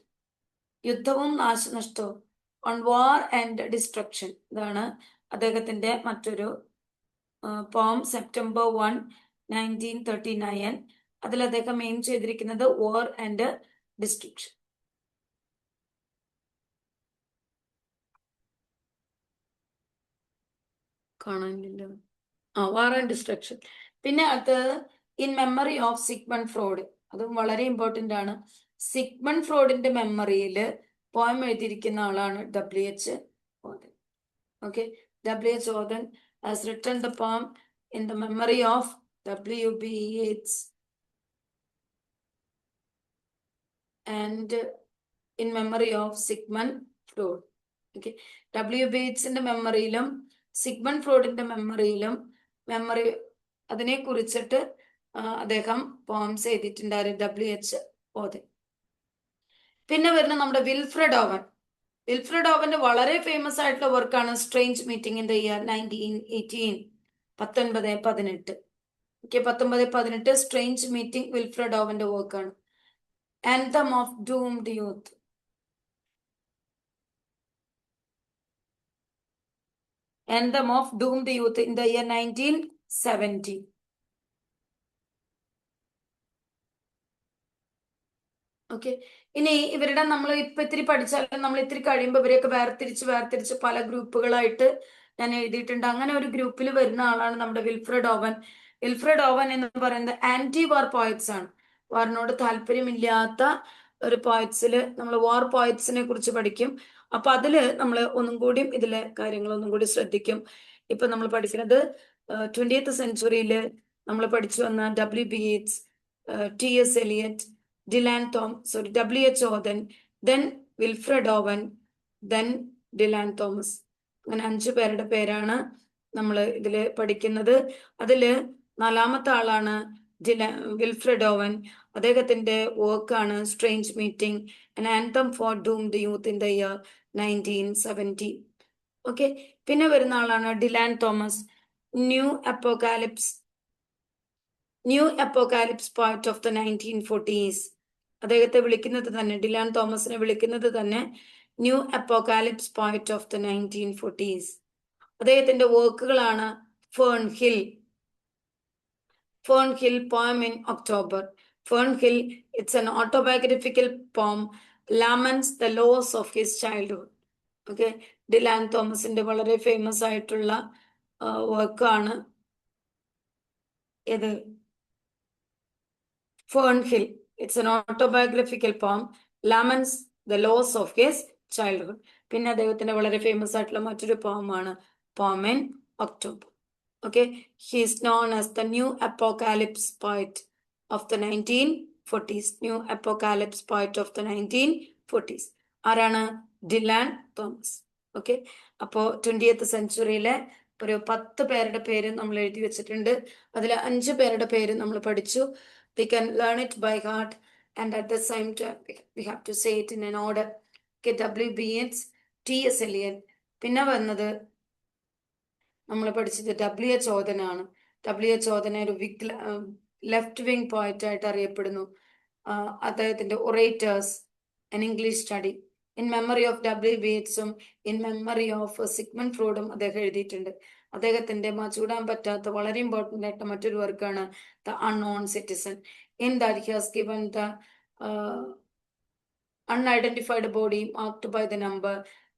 യുദ്ധവും നാശനഷ്ടവും, ഓൺ വാർ ആൻഡ് ഡിസ്ട്രക്ഷൻ, ഇതാണ് അദ്ദേഹത്തിന്റെ മറ്റൊരു പോം. സെപ്റ്റംബർ 1, 1939, അതിൽ അദ്ദേഹം എയിം ചെയ്തിരിക്കുന്നത് വാർ ആൻഡ് ഡിസ്ട്രക്ഷൻ. കാണാനില്ലല്ലോ. War and destruction. പിന്നെ അത് in memory of Sigmund Freud, അതും വളരെ ഇമ്പോർട്ടൻ്റ് ആണ്. സിഗ്മണ്ട് ഫ്രോയിഡിന്റെ മെമ്മറിയിൽ പോയം എഴുതിയിരിക്കുന്ന ആളാണ് W.H. Auden. Okay, W.H. Auden has written the poem in the memory of W.B. Yeats and in memory of Sigmund Freud. ഓക്കെ, W.B. Yeatsന്റെ മെമ്മറിയിലും സിഗ്മണ്ട് ഫ്രോയിഡിന്റെ മെമ്മറിയിലും മെമ്മറി അതിനെ കുറിച്ചിട്ട് അദ്ദേഹം പോംസ് എഴുതിയിട്ടുണ്ടായിരുന്നു, W.H. Auden. പിന്നെ വരുന്ന നമ്മുടെ വിൽഫ്രഡ് ഓവൻ. വിൽഫ്രഡ് ഓവന്റെ വളരെ ഫേമസ് ആയിട്ടുള്ള വർക്കാണ് strange meeting in the year 1918, 1918. ഓക്കെ, 1918 സ്ട്രേഞ്ച് മീറ്റിംഗ് വിൽഫ്രഡ് ഓവന്റെ വർക്കാണ്. Anthem of doomed youth, anthem of doomed youth in the year 1970. Okay, ഇനി ഇവരുടെ നമ്മൾ ഇപ്പൊ ഇത്തിരി പഠിച്ചാലും നമ്മൾ ഇത്തിരി കഴിയുമ്പോൾ ഇവരെയൊക്കെ വേർതിരിച്ച് പല ഗ്രൂപ്പുകളായിട്ട് ഞാൻ എഴുതിയിട്ടുണ്ട്. അങ്ങനെ ഒരു ഗ്രൂപ്പിൽ വരുന്ന ആളാണ് നമ്മുടെ വിൽഫ്രഡ് ഓവൻ. വിൽഫ്രഡ് ഓവൻ എന്ന് പറയുന്നത് ആന്റി വാർ പോയറ്റ്സ് ആണ്. വാറിനോട് താല്പര്യമില്ലാത്ത ഒരു പോയറ്റ്സിൽ നമ്മൾ വാർ പോയറ്റ്സിനെ കുറിച്ച് പഠിക്കും. അപ്പൊ അതില് നമ്മൾ ഒന്നും കൂടി ഇതിലെ കാര്യങ്ങൾ ഒന്നും കൂടി ശ്രദ്ധിക്കും. ഇപ്പൊ നമ്മൾ പഠിക്കുന്നത് 20th സെഞ്ചുറിയില് നമ്മൾ പഠിച്ചു വന്ന W.B. Yeats, T.S. Eliot, W.H. Auden, then Wilfred Owen, then Dylan Thomas. അങ്ങനെ 5 പേരുടെ പേരാണ് നമ്മൾ ഇതില് പഠിക്കുന്നത്. അതില് 4ാമത്തെ ആളാണ് വിൽഫ്രഡ് ഓവൻ. അദ്ദേഹത്തിന്റെ വർക്കാണ് strange meeting, an anthem for doomed youth in the year 1970. Okay, പിന്നെ വരുന്ന ആളാണ് Dylan Thomas, new apocalypse poet of the 1940s. അദ്ദേഹത്തെ വിളിക്കുന്നത് തന്നെ, ഡിലാൻ തോമസിനെ വിളിക്കുന്നത് തന്നെ new apocalypse poet of the 1940s. അദ്ദേഹത്തിന്റെ വർക്കുകളാണ് Fern Hill, poem in October. Fern Hill, it's an autobiographical poem, laments the loss of his childhood. Okay, Dylan തോമസിന്റെ വളരെ ഫേമസ് ആയിട്ടുള്ള വർക്കാണ് ഇത് Fern Hill. It's an autobiographical poem, laments the loss of his childhood. പിന്നെ അദ്ദേഹത്തിന്റെ വളരെ famous ആയിട്ടുള്ള മറ്റൊരു പോമാണ് poem in October. Okay, he is known as the new apocalypse poet of the 1940s. New apocalypse poet of the 1940s. ആരാണ്? ഡിലാൻ Thomas. Okay, അപ്പോ 20th സെഞ്ചുറിയിലെ ഒരു 10 പേരുടെ പേര് നമ്മൾ എഴുതി വെച്ചിട്ടുണ്ട്. അതിൽ 5 പേരുടെ പേര് നമ്മൾ പഠിച്ചു. We can learn it by heart and at the same time we have to say it in an order. Okay, W.B. Yeats, T.S. Eliot. പിന്നെ വന്നത് നമ്മൾ പഠിച്ചത് W.H. Auden ആണ്. W.H. Auden ഒരു ലെഫ്റ്റ് വിങ് പോയറ്റ് ആയിട്ട് അറിയപ്പെടുന്നു. അദ്ദേഹത്തിന്റെ orators, an English study, in memory of W.B. Yeatsഉം ഇൻ മെമ്മറി ഓഫ് സിഗ്മണ്ട് ഫ്രോയിഡും അദ്ദേഹം എഴുതിയിട്ടുണ്ട്. അദ്ദേഹത്തിന്റെ മച്ചൂടാൻ പറ്റാത്ത വളരെ ഇമ്പോർട്ടൻ്റ് ആയിട്ട് മറ്റൊരു വർക്കാണ് the unknown citizen. In that he has given the unidentified body marked by the number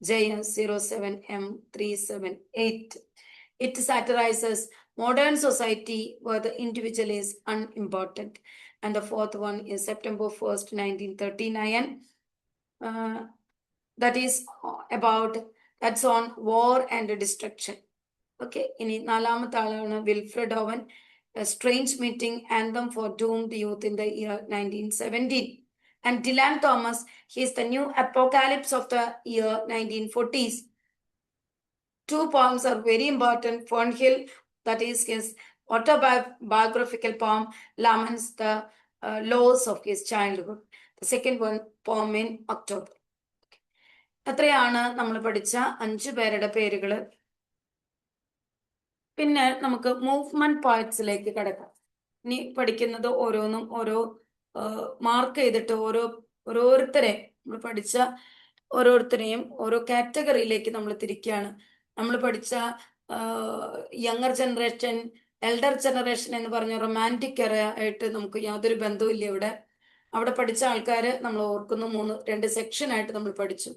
JS07M378. It satirizes modern society where the individual is unimportant. And the fourth one is September 1st, 1939. That is about, that's on war and destruction. Okay, ഇനി നാലാമത്തെ ആളാണ് Wilfred Owen, A Strange Meeting, Anthem for Doomed Youth in the year 1917. And Dylan Thomas, he is the new apocalypse of the year 1940s. Two poems are very important. Fernhill, that is his autobiographical poem, laments the loss of his childhood. The second one, poem in October. അത്രയാണ് നമ്മൾ പഠിച്ച 5 പേരുടെ പേരുകൾ. പിന്നെ നമുക്ക് movement പോയറ്റ്സിലേക്ക് കിടക്കാം. ഇനി പഠിക്കുന്നത് ഓരോന്നും ഓരോ മാർക്ക് ചെയ്തിട്ട് ഓരോരുത്തരെ നമ്മൾ പഠിച്ച ഓരോരുത്തരെയും ഓരോ കാറ്റഗറിയിലേക്ക് നമ്മൾ തിരിക്കുകയാണ്. നമ്മൾ പഠിച്ച യങ്ങർ ജനറേഷൻ, എൽഡർ ജനറേഷൻ എന്ന് പറഞ്ഞ റൊമാൻറ്റിക് ആയിട്ട് നമുക്ക് യാതൊരു ബന്ധവുമില്ല ഇവിടെ. അവിടെ പഠിച്ച ആൾക്കാര് നമ്മൾ ഓർക്കുന്നു, 2 സെക്ഷനായിട്ട് നമ്മൾ പഠിച്ചു.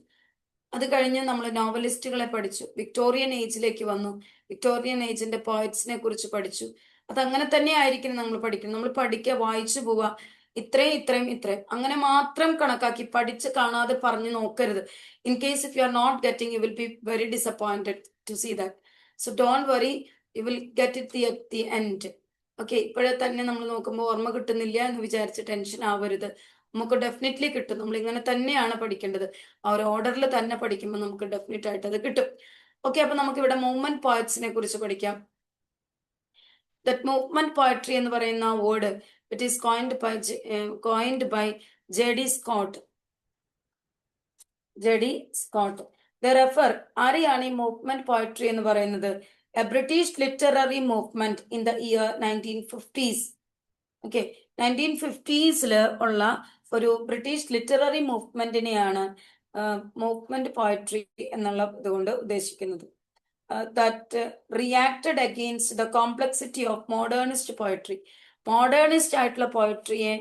അത് കഴിഞ്ഞ് നമ്മൾ നോവലിസ്റ്റുകളെ പഠിച്ചു. വിക്ടോറിയൻ ഏജിലേക്ക് വന്നു. വിക്ടോറിയൻ ഏജിന്റെ പോയറ്റ്സിനെ കുറിച്ച് പഠിച്ചു. അതങ്ങനെ തന്നെ ആയിരിക്കും നമ്മൾ പഠിക്കുന്നത്. നമ്മൾ പഠിക്കുക, വായിച്ചു പോവുക, ഇത്രയും അങ്ങനെ മാത്രം കണക്കാക്കി പഠിച്ച് കാണാതെ പറഞ്ഞു നോക്കരുത്. In case if you are not getting, you will be very disappointed to see that. So don't worry, you will get it at the end. Okay, ഇപ്പോഴേ തന്നെ നമ്മൾ നോക്കുമ്പോൾ ഓർമ്മ കിട്ടുന്നില്ല എന്ന് വിചാരിച്ച് ടെൻഷൻ ആവരുത്. നമുക്ക് ഡെഫിനറ്റ്ലി കിട്ടും. നമ്മൾ ഇങ്ങനെ തന്നെയാണ് പഠിക്കേണ്ടത്. ആ ഒരു ഓർഡറിൽ തന്നെ പഠിക്കുമ്പോൾ നമുക്ക് ഡെഫിനറ്റ് ആയിട്ട് അത് കിട്ടും. ഓക്കെ, അപ്പൊ നമുക്ക് ഇവിടെ മൂവ്മെന്റ് പോയറ്റ്സിനെ കുറിച്ച് പഠിക്കാം. ദറ്റ് മൂവ്മെന്റ് പോയട്രി എന്ന് പറയുന്ന word, it is coined by J D. Scott. ആരെയാണ് ഈ മൂവ്മെന്റ് പോയട്രി എന്ന് പറയുന്നത്? A British literary movement in the year 1950s. Okay, 1950s ഉള്ള ഒരു ബ്രിട്ടീഷ് ലിറ്റററി മൂവ്മെന്റിനെയാണ് മൂവ്മെന്റ് പോയട്രി എന്നുള്ള ഇതുകൊണ്ട് ഉദ്ദേശിക്കുന്നത്. That reacted against the complexity of modernist poetry. Modernist ആയിട്ടുള്ള പോയട്രിയെ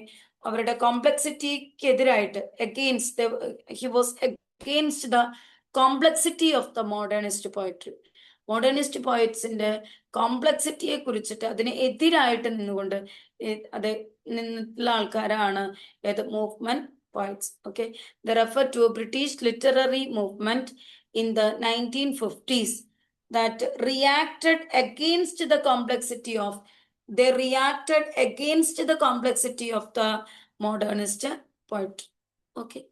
അവരുടെ കോംപ്ലക്സിറ്റിക്ക് എതിരായിട്ട്, he was against the complexity of the modernist poetry. Modernist പോയറ്റ്സിന്റെ കോംപ്ലക്സിറ്റിയെ കുറിച്ചിട്ട് അതിന് എതിരായിട്ട് നിന്നുകൊണ്ട് അത് നിന്നുള്ള ആൾക്കാരാണ് ഏത് movement poets. Okay, the refer to British literary movement in the 1950s that reacted against the complexity of the modernist poetry. Okay.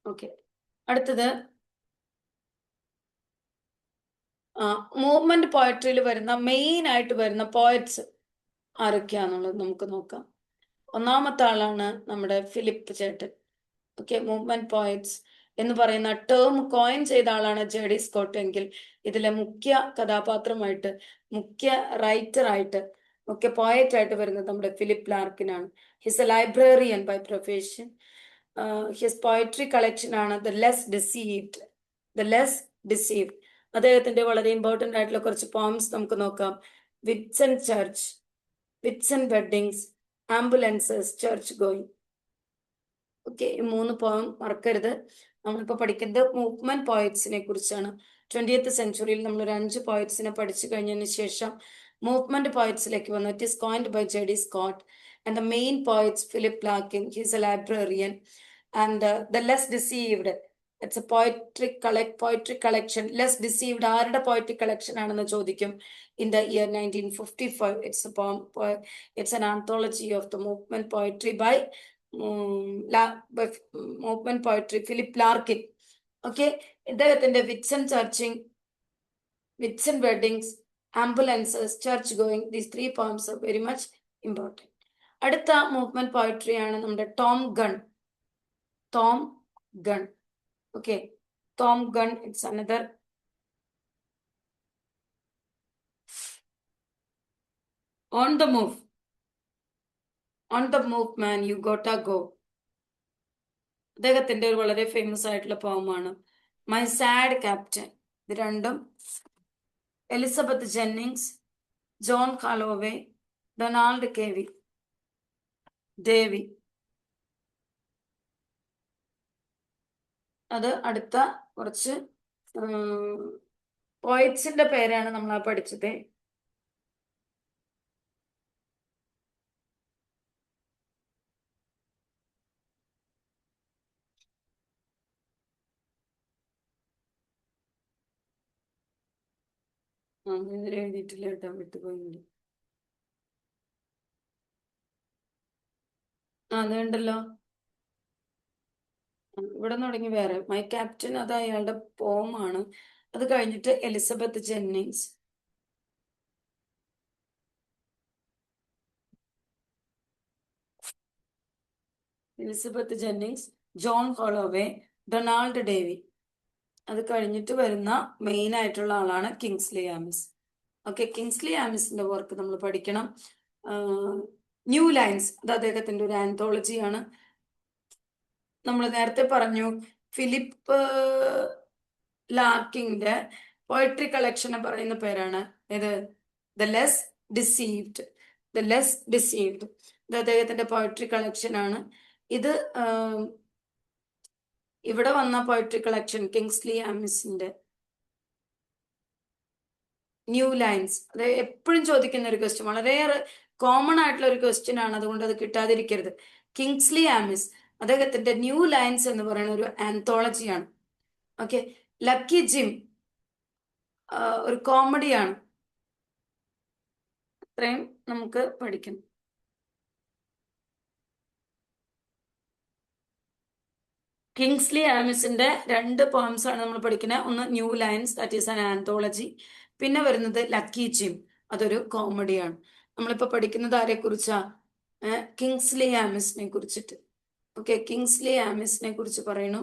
Okay, അടുത്തത് മൂവ്മെന്റ് പോയട്രിയിൽ വരുന്ന മെയിൻ ആയിട്ട് വരുന്ന പോയറ്റ്സ് ആരൊക്കെയാന്നുള്ളത് നമുക്ക് നോക്കാം. ഒന്നാമത്തെ ആളാണ് നമ്മുടെ ഫിലിപ്പ് ചേട്ടൻ. ഓക്കെ, മൂവ്മെന്റ് പോയറ്റ്സ് എന്ന് പറയുന്ന ടേം കോയിൻ ചെയ്ത ആളാണ് ജെ.ഡി. സ്കോട്ട് എങ്കിൽ ഇതിലെ മുഖ്യ കഥാപാത്രമായിട്ട്, മുഖ്യ റൈറ്ററായിട്ട്, മുഖ്യ പോയറ്റായിട്ട് വരുന്നത് നമ്മുടെ ഫിലിപ്പ് ലാർക്കിനാണ്. His a librarian by profession. His poetry collection ആണ് ദ ലെസ് ഡിസീവ്ഡ്. അദ്ദേഹത്തിന്റെ വളരെ ഇമ്പോർട്ടൻ്റ് ആയിട്ടുള്ള കുറച്ച് പോംസ് നമുക്ക് നോക്കാം. Whitsun weddings, ambulances, church going. Okay, ഈ 3 പോം മറക്കരുത്. നമ്മളിപ്പോൾ പഠിക്കുന്നത് മൂവ്മെന്റ് പോയറ്റ്സിനെ കുറിച്ചാണ്. 20th സെഞ്ചുറിയിൽ നമ്മൾ ഒരു 5 പോയറ്റ്സിനെ പഠിച്ചു കഴിഞ്ഞതിന് ശേഷം മൂവ്മെന്റ് പോയറ്റ്സിലേക്ക് വന്നു. It is coined by J D. Scott and the main poets Philip Larkin, he is a librarian. And the less deceived, it's a poetry collection. Less deceived ആരുടെ പോയട്രി കളക്ഷൻ ആണെന്ന് ചോദിക്കും. In the year 1955, it's an anthology of the movement poetry by movement poetry Philip Larkin. Okay, ഇദ്ദേഹത്തിന്റെ wits and weddings, ambulances, church going, these 3 poems are very much important. അടുത്ത movement poetry ആണ് നമ്മുടെ Tom gun. Okay, Tom Gunn, it's another on the move man, you gotta go. അദ്ദേഹത്തിന്റെ ഒരു വളരെ famous ആയിട്ടുള്ള പോമാണ് my sad captain. ഇത് രണ്ടും Elizabeth Jennings, John Holloway, Donald Davie. അത് അടുത്ത കുറച്ച് പോയിറ്റ്സിന്റെ പേരാണ് നമ്മൾ പഠിച്ചത്. ഇതിൽ എഴുതിയിട്ടില്ല കേട്ടോ, വിട്ടുപോയില്ല. അതുണ്ടല്ലോ, ഇവിടെ തുടങ്ങി വേറെ. മൈ ക്യാപ്റ്റൻ അത് അയാളുടെ പോമാണ്. അത് കഴിഞ്ഞിട്ട് Elizabeth Jennings, John Holloway, Donald Davie. അത് കഴിഞ്ഞിട്ട് വരുന്ന മെയിൻ ആയിട്ടുള്ള ആളാണ് കിങ്സ്ലി ആമിസ്. ഓക്കെ, കിങ്സ്ലി ആമിസിന്റെ വർക്ക് നമ്മൾ പഠിക്കണം. ന്യൂ ലൈൻസ് അത് അദ്ദേഹത്തിന്റെ ഒരു ആന്തോളജിയാണ്. നമ്മൾ നേരത്തെ പറഞ്ഞു ഫിലിപ്പ് ലാർക്കിന്റെ പോയട്രി കളക്ഷനെ പറയുന്ന പേരാണ് ഇത് ദ ലെസ് ഡിസീവ്ഡ്. ഇത് അദ്ദേഹത്തിന്റെ പോയട്രി കളക്ഷൻ ആണ്. ഇത് ഇവിടെ വന്ന പോയട്രി കളക്ഷൻ കിങ്സ്ലി ആമിസിന്റെ ന്യൂ ലൈൻസ്. അത് എപ്പോഴും ചോദിക്കുന്ന ഒരു ക്വസ്റ്റ്യൻ, വളരെയേറെ കോമൺ ആയിട്ടുള്ള ഒരു ക്വസ്റ്റ്യൻ ആണ്, അതുകൊണ്ട് അത് കിട്ടാതിരിക്കരുത്. കിങ്സ്ലി ആമിസ് അദ്ദേഹത്തിന്റെ ന്യൂ ലൈൻസ് എന്ന് പറയുന്ന ഒരു ആന്തോളജിയാണ്. ഓക്കെ, ലക്കി ജിം ഒരു കോമഡിയാണ്. അത്രയും നമുക്ക് പഠിക്കണം. കിങ്സ്ലി ആമിസിന്റെ 2 പോംസ് ആണ് നമ്മൾ പഠിക്കുന്നത്. ഒന്ന് new lines, that is an anthology. പിന്നെ വരുന്നത് ലക്കി ജിം, അതൊരു കോമഡിയാണ്. നമ്മളിപ്പോ പഠിക്കുന്നത് ആരെ കുറിച്ചാ? കിങ്സ്ലി ആമിസിനെ കുറിച്ചിട്ട്. ഓക്കെ, കിങ്സ്ലി ആമിസിനെ കുറിച്ച് പറയുന്നു.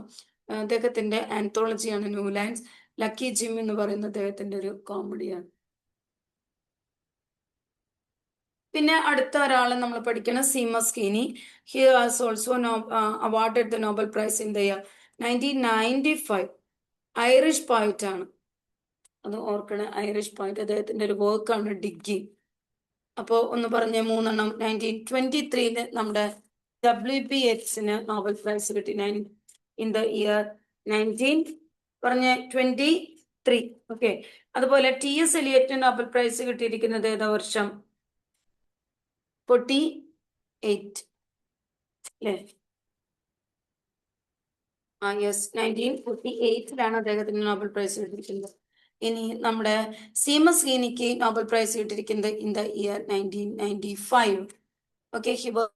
അദ്ദേഹത്തിന്റെ ആന്തോളജിയാണ് ന്യൂ ലൈൻസ്. ലക്കി ജിം എന്ന് പറയുന്നത് അദ്ദേഹത്തിന്റെ ഒരു കോമഡിയാണ്. പിന്നെ അടുത്ത ഒരാളെ നമ്മൾ പഠിക്കണം, Seamus Heaney. He has also awarded the Nobel prize in the year 1995. Irish poet ആണ്, അത് ഓർക്കണം. ഐറിഷ് പോയിറ്റ്, അദ്ദേഹത്തിന്റെ ഒരു വർക്കാണ് ഡിഗ്ഗി. അപ്പോ ഒന്ന് പറഞ്ഞ 3 1923 നമ്മുടെ WBHന് നോബൽ പ്രൈസ് കിട്ടി. In the year 1923. ഓക്കെ, അതുപോലെ TS എലിയറ്റിന് നോബൽ പ്രൈസ് കിട്ടിയിരിക്കുന്നത് ഏതാ വർഷം? 48 അല്ലേ? യെസ്, 1948 അദ്ദേഹത്തിന് നോബൽ പ്രൈസ് കിട്ടിയിരിക്കുന്നത്. ഇനി നമ്മുടെ സീമസ് കീനിക്ക് നോബൽ പ്രൈസ് കിട്ടിയിരിക്കുന്നത് in the year 1995. Okay, he was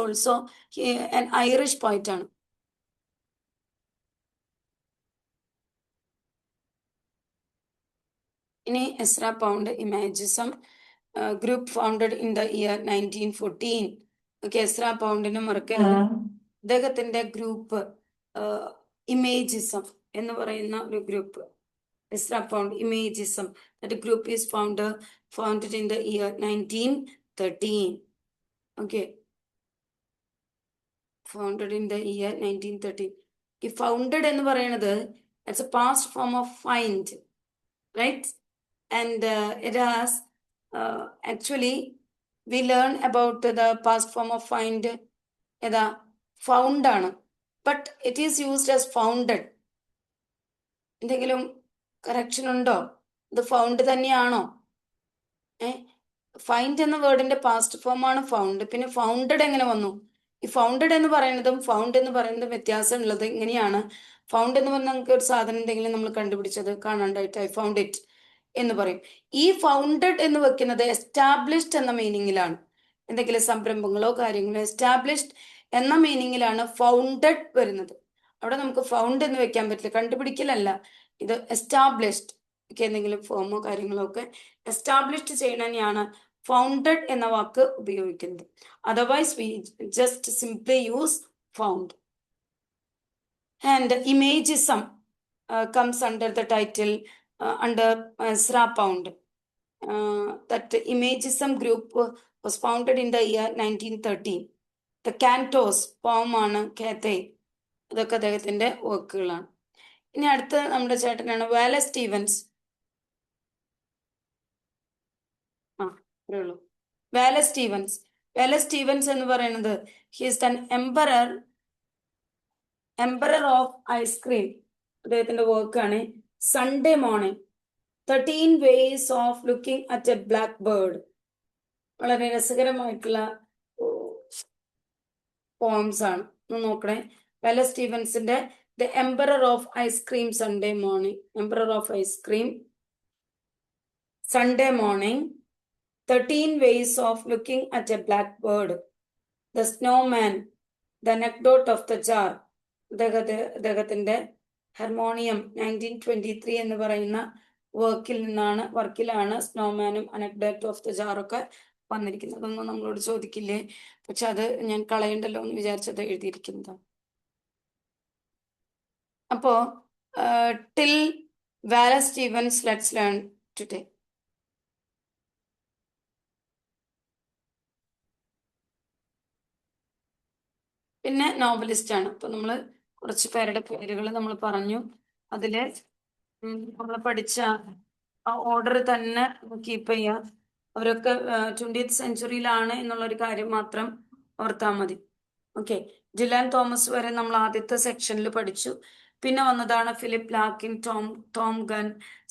also an Irish poet ആണ്. ഇനി Ezra Pound, imagism group founded in the year 1914. Okay, Ezra പൗണ്ടിന് മറക്കരുത്. അദ്ദേഹത്തിന്റെ ഗ്രൂപ്പ് ഇമേജിസം എന്ന് പറയുന്ന ഒരു group, Ezra Pound imagism, that group is founded in the year 1913. Okay, founded in the year 1913. ഈ founded എന്ന് പറയുന്നത് it's a past form of find, right? And it has actually we learn about the past form of find ഏതാ? found ആണ്. but it is used as founded. എന്തെങ്കിലും correction ഉണ്ടോ? ഇത് found തന്നെയാണോ? Find എന്ന വേർഡിന്റെ പാസ്റ്റ് ഫോം ആണ് found. പിന്നെ founded എങ്ങനെ വന്നു? ഈ ഫൗണ്ടഡ് എന്ന് പറയുന്നതും ഫൗണ്ട് എന്ന് പറയുന്നതും വ്യത്യാസം ഉള്ളത് ഇങ്ങനെയാണ്. ഫൗണ്ട് എന്ന് പറഞ്ഞാൽ നമുക്ക് ഒരു സാധനം എന്തെങ്കിലും നമ്മൾ കണ്ടുപിടിച്ചത് കാണാണ്ടായിട്ട് ഐ ഫൗണ്ട് ഇറ്റ് എന്ന് പറയും. ഈ ഫൗണ്ടഡ് എന്ന് വെക്കുന്നത് എസ്റ്റാബ്ലിഷ്ഡ് എന്ന മീനിങ്ങിലാണ്. എന്തെങ്കിലും സംരംഭങ്ങളോ കാര്യങ്ങളോ എസ്റ്റാബ്ലിഷ്ഡ് എന്ന മീനിങ്ങിലാണ് ഫൗണ്ടഡ് വരുന്നത്. അവിടെ നമുക്ക് ഫൗണ്ട് എന്ന് വെക്കാൻ പറ്റില്ല, കണ്ടുപിടിക്കലല്ല. ഇത് എസ്റ്റാബ്ലിഷ്ഡ് ഒക്കെ എന്തെങ്കിലും ഫോമോ കാര്യങ്ങളോ ഒക്കെ എസ്റ്റാബ്ലിഷ്ഡ് ചെയ്യണനെയാണ് ഫൗണ്ടഡ് എന്ന വാക്ക് ഉപയോഗിക്കുന്നത്. Otherwise we just simply use found. And Imagism comes under the title under Ezra Pound. That imagism group was founded in the year 1913. The cantos poem ആണ് കാത്തേ. ഇതൊക്കെ അദ്ദേഹത്തിന്റെ വർക്കുകളാണ്. ഇനി അടുത്ത നമ്മുടെ ചേട്ടനാണ് Wallace Stevens. Wallace Stevens Wallace Stevens എന്ന് പറയുന്നത് his an emperor of ice cream, അദ്ദേഹത്തിന്റെ വർക്കാണ്. Sunday morning, 13 ways of looking at a blackbird, വളരെ രസകരമായിട്ടുള്ള പോംസ് ആണ്. ഒന്ന് നോക്കണേ. വാലസ് സ്റ്റീവൻസിന്റെ the emperor of ice cream Sunday morning, emperor of ice cream Sunday morning, 13 ways of looking at a blackbird, The Snowman, The Anecdote of the Jar, അദ്ദേഹത്തിന്റെ harmonium 1923 എന്ന് പറയുന്ന വർക്കിലാണ് സ്നോമാനും anecdote of the jar ഒക്കെ വന്നിരിക്കുന്നത്. അതൊന്നും നമ്മളോട് ചോദിക്കില്ലേ, പക്ഷെ അത് ഞാൻ കളയണ്ടല്ലോ എന്ന് വിചാരിച്ചത് എഴുതിയിരിക്കുന്നതാണ്. അപ്പോ till Wallace Stevens let's learn today. പിന്നെ നോവലിസ്റ്റ് ആണ്. അപ്പൊ നമ്മൾ കുറച്ച് പേരുടെ പേരുകൾ നമ്മൾ പറഞ്ഞു. അതില് നമ്മൾ പഠിച്ച ആ ഓർഡർ തന്നെ കീപ്പ് ചെയ്യുക. അവരൊക്കെ 20th സെഞ്ചുറിയിലാണ് എന്നുള്ളൊരു കാര്യം മാത്രം ഓർത്താൽ മതി. ഓക്കെ. ഡിലാൻ തോമസ് വരെ നമ്മൾ ആദ്യത്തെ സെക്ഷനിൽ പഠിച്ചു. പിന്നെ വന്നതാണ് Philip Larkin, Tom Gunn,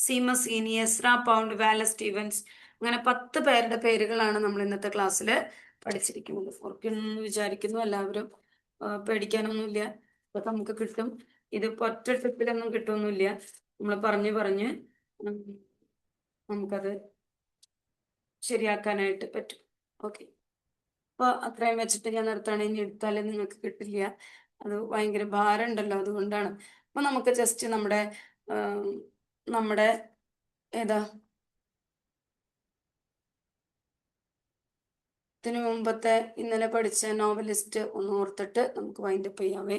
Seamus Heaney, Ezra Pound, Wallace Stevens. അങ്ങനെ 10 പേരുടെ പേരുകളാണ് നമ്മൾ ഇന്നത്തെ ക്ലാസ്സിൽ പഠിച്ചിരിക്കുന്നത്. ഓർക്കുന്നു വിചാരിക്കുന്നു എല്ലാവരും. പേടിക്കാനൊന്നുമില്ല, ഇതൊക്കെ നമുക്ക് കിട്ടും. ഇതിപ്പോ ഒറ്റ ട്രിപ്പിലൊന്നും കിട്ടുമൊന്നുമില്ല. നമ്മൾ പറഞ്ഞ് നമുക്കത് ശരിയാക്കാനായിട്ട് പറ്റും. ഓക്കെ. അപ്പൊ അത്രയും വെച്ചിട്ട് ഞാൻ നിർത്താണ്. ഇനി എടുത്താലേ നിങ്ങൾക്ക് കിട്ടില്ല, അത് ഭയങ്കര ഭാരം ഉണ്ടല്ലോ, അതുകൊണ്ടാണ്. അപ്പൊ നമുക്ക് ജസ്റ്റ് നമ്മുടെ ഏതാ ഇതിനു മുമ്പത്തെ ഇന്നലെ പഠിച്ച നോവലിസ്റ്റ് ഒന്ന് ഓർത്തിട്ട് നമുക്ക് വൈൻഡപ്പ് ചെയ്യാവേ.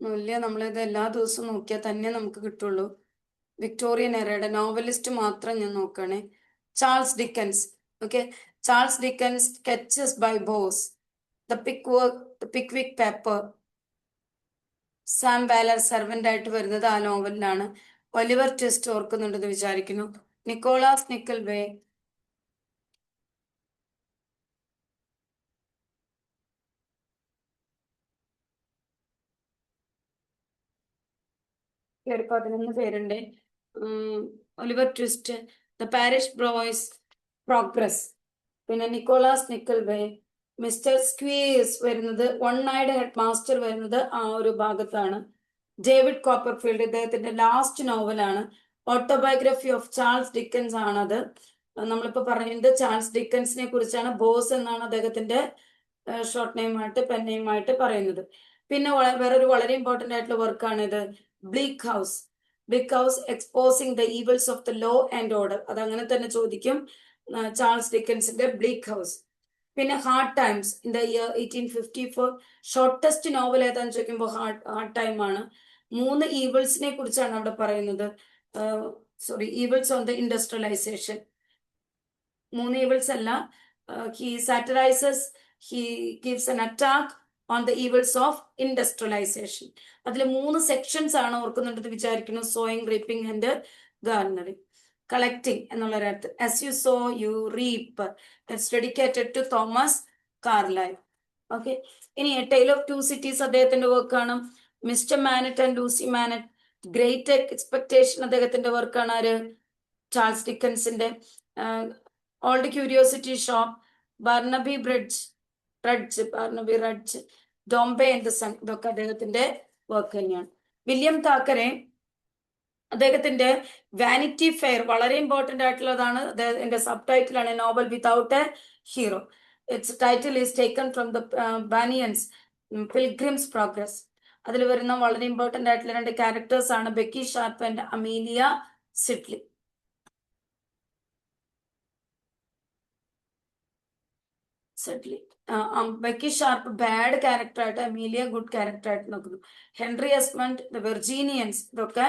ഒന്നുമില്ല, നമ്മളിത് എല്ലാ ദിവസവും നോക്കിയാൽ തന്നെ നമുക്ക് കിട്ടുള്ളൂ. വിക്ടോറിയൻ എറയുടെ നോവലിസ്റ്റ് മാത്രം ഞാൻ നോക്കണേ. Charles Dickens. Okay. Charles Dickens, sketches by Boz, the Pickwick paper. Sam Weller servant ആയിട്ട് വരുന്നത് ആ നോവലിലാണ്. ഒലിവർ ട്വിസ്റ്റ് ഓർക്കുന്നുണ്ടെന്ന് വിചാരിക്കുന്നു. നിക്കോളാസ് നിക്കൽവേ, ഒരു 11 പേരുണ്ട്. Oliver Twist, the parish boy's, progress. പിന്നെ നിക്കോളാസ് നിക്കൽവേ, മിസ്റ്റർ സ്ക്വീസ് വരുന്നത്, വൺ നൈഡ് ഹെഡ് മാസ്റ്റർ വരുന്നത് ആ ഒരു ഭാഗത്താണ്. ഡേവിഡ് കോപ്പർഫീൽഡ്, ഇദ്ദേഹത്തിന്റെ ലാസ്റ്റ് നോവലാണ്. ഓട്ടോബയോഗ്രഫി ഓഫ് ചാൾസ് ഡിക്കൻസ് ആണത്. നമ്മളിപ്പോ പറയുന്നത് ചാൾസ് ഡിക്കൻസിനെ കുറിച്ചാണ്. ബോസ് എന്നാണ് അദ്ദേഹത്തിന്റെ ഷോർട്ട് നെയിമായിട്ട് പെൻ നെയിമായിട്ട് പറയുന്നത്. പിന്നെ വേറൊരു വളരെ ഇമ്പോർട്ടന്റ് ആയിട്ടുള്ള വർക്കാണ് ഇത്, Bleak House. Bleak House exposing the evils of the law and order. അത് അങ്ങനെ തന്നെ ചോദിക്കും, ചാൾസ് ഡിക്കൻസിന്റെ ബ്ലീക്ക് ഹൗസ്. പിന്നെ hard times in the year 1854. Shortest novel ഏതാന്ന് ചോദിക്കുമ്പോൾ ഹാർഡ് ടൈം ആണ്. 3 ഈവിൾസിനെ കുറിച്ചാണ് അവിടെ പറയുന്നത്. Evils on the industrialization. 3 evils അല്ല, he satirizes, he gives an attack on the evils of industrialization. അതിൽ 3 സെക്ഷൻസ് ആണ് ഓർക്കുന്നുണ്ടെന്ന് വിചാരിക്കുന്നു. Sowing, reaping and garnering. Collecting എന്നുള്ളൊരർത്ഥം. As you sow you reap. That's dedicated to Thomas Carlyle. Okay. ഇനി tale of 2 cities അദ്ദേഹത്തിന്റെ വർക്കാണ്. Mister Manette and Lucy Manette, great expectation അദ്ദേഹത്തിന്റെ വർക്കാണ്. ആര്? ചാൾസ് ഡിക്കൻസിന്റെ. Old curiosity shop, Barnaby Rudge, ഡോംബെ and the sun, ഇതൊക്കെ അദ്ദേഹത്തിന്റെ വർക്ക് തന്നെയാണ്. വില്യം താക്കറെ, അദ്ദേഹത്തിന്റെ വാനിറ്റി ഫെയർ വളരെ ഇമ്പോർട്ടന്റ് ആയിട്ടുള്ളതാണ്. അദ്ദേഹത്തിന്റെ സബ് ടൈറ്റിൽ ആണ് novel without a hero. It's title is taken from the Bunyan's Pilgrim's Progress. അതിൽ വരുന്ന വളരെ ഇമ്പോർട്ടന്റ് ആയിട്ടുള്ള 2 ക്യാരക്ടേഴ്സ് ആണ് Becky Sharp and Amelia Sedley. Becky Sharp bad character ആയിട്ട്, അമീലിയ ഗുഡ് ക്യാരക്ടർ ആയിട്ട് നോക്കുന്നു. ഹെൻറി എസ്മണ്ട്, ദ വെർജീനിയൻസ്, ഇതൊക്കെ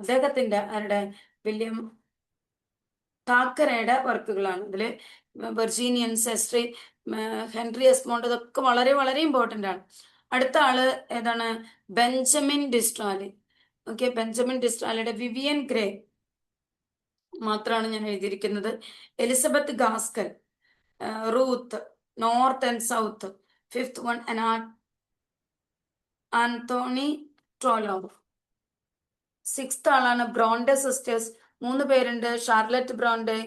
അദ്ദേഹത്തിന്റെ വില്യം താക്കറയുടെ വർക്കുകളാണ്. ഇതില് വെർജീനിയൻസ്, ഹെൻറി എസ്മോണ്ട്, ഇതൊക്കെ വളരെ വളരെ ഇമ്പോർട്ടന്റ് ആണ്. അടുത്ത ആള് ഏതാണ്? Benjamin Disraeli. ഓക്കെ. ബെഞ്ചമിൻ ഡിസ്ട്രാലിയുടെ വിവിയൻ ഗ്രേ, മാത്രമാണ് ഞാൻ എഴുതിയിരിക്കുന്നത്. Elizabeth Gaskell, Ruth, North and South. Fifth one Anthony Trollope. Sixth ആളാണ് ബ്രോണ്ടെ സിസ്റ്റേഴ്സ്. 3 പേരുണ്ട്, Charlotte Bronte,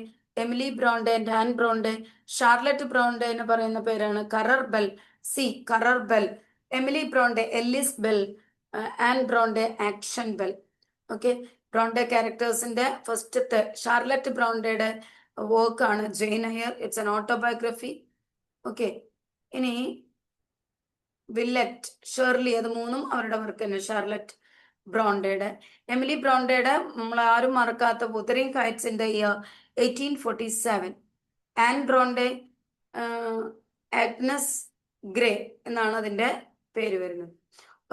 Emily Bronte, Anne Bronte. Charlotte Bronte എന്ന് പറയുന്ന പേരാണ് Currer Bell, Currer Bell. Emily Bronte, Ellis Bell. Anne Bronte, Acton Bell. Okay, Bronte ക്യാരക്ടേഴ്സിന്റെ ഫസ്റ്റത്തെ Charlotte ബ്രോണ്ടെയുടെ വർക്കാണ് Jane Eyre. It's an autobiography. Okay, ഇനി Villette, Shirley, അത് 3ഉം അവരുടെ വർക്ക് തന്നെ. ഷാർലറ്റ് ബ്രോണ്ടെയുടെ. എമിലി ബ്രോണ്ടെയുടെ നമ്മൾ ആരും മറക്കാത്ത Wuthering Heights in the year 1847. Anne Bronte, Agnes Grey എന്നാണ് അതിന്റെ പേര് വരുന്നത്.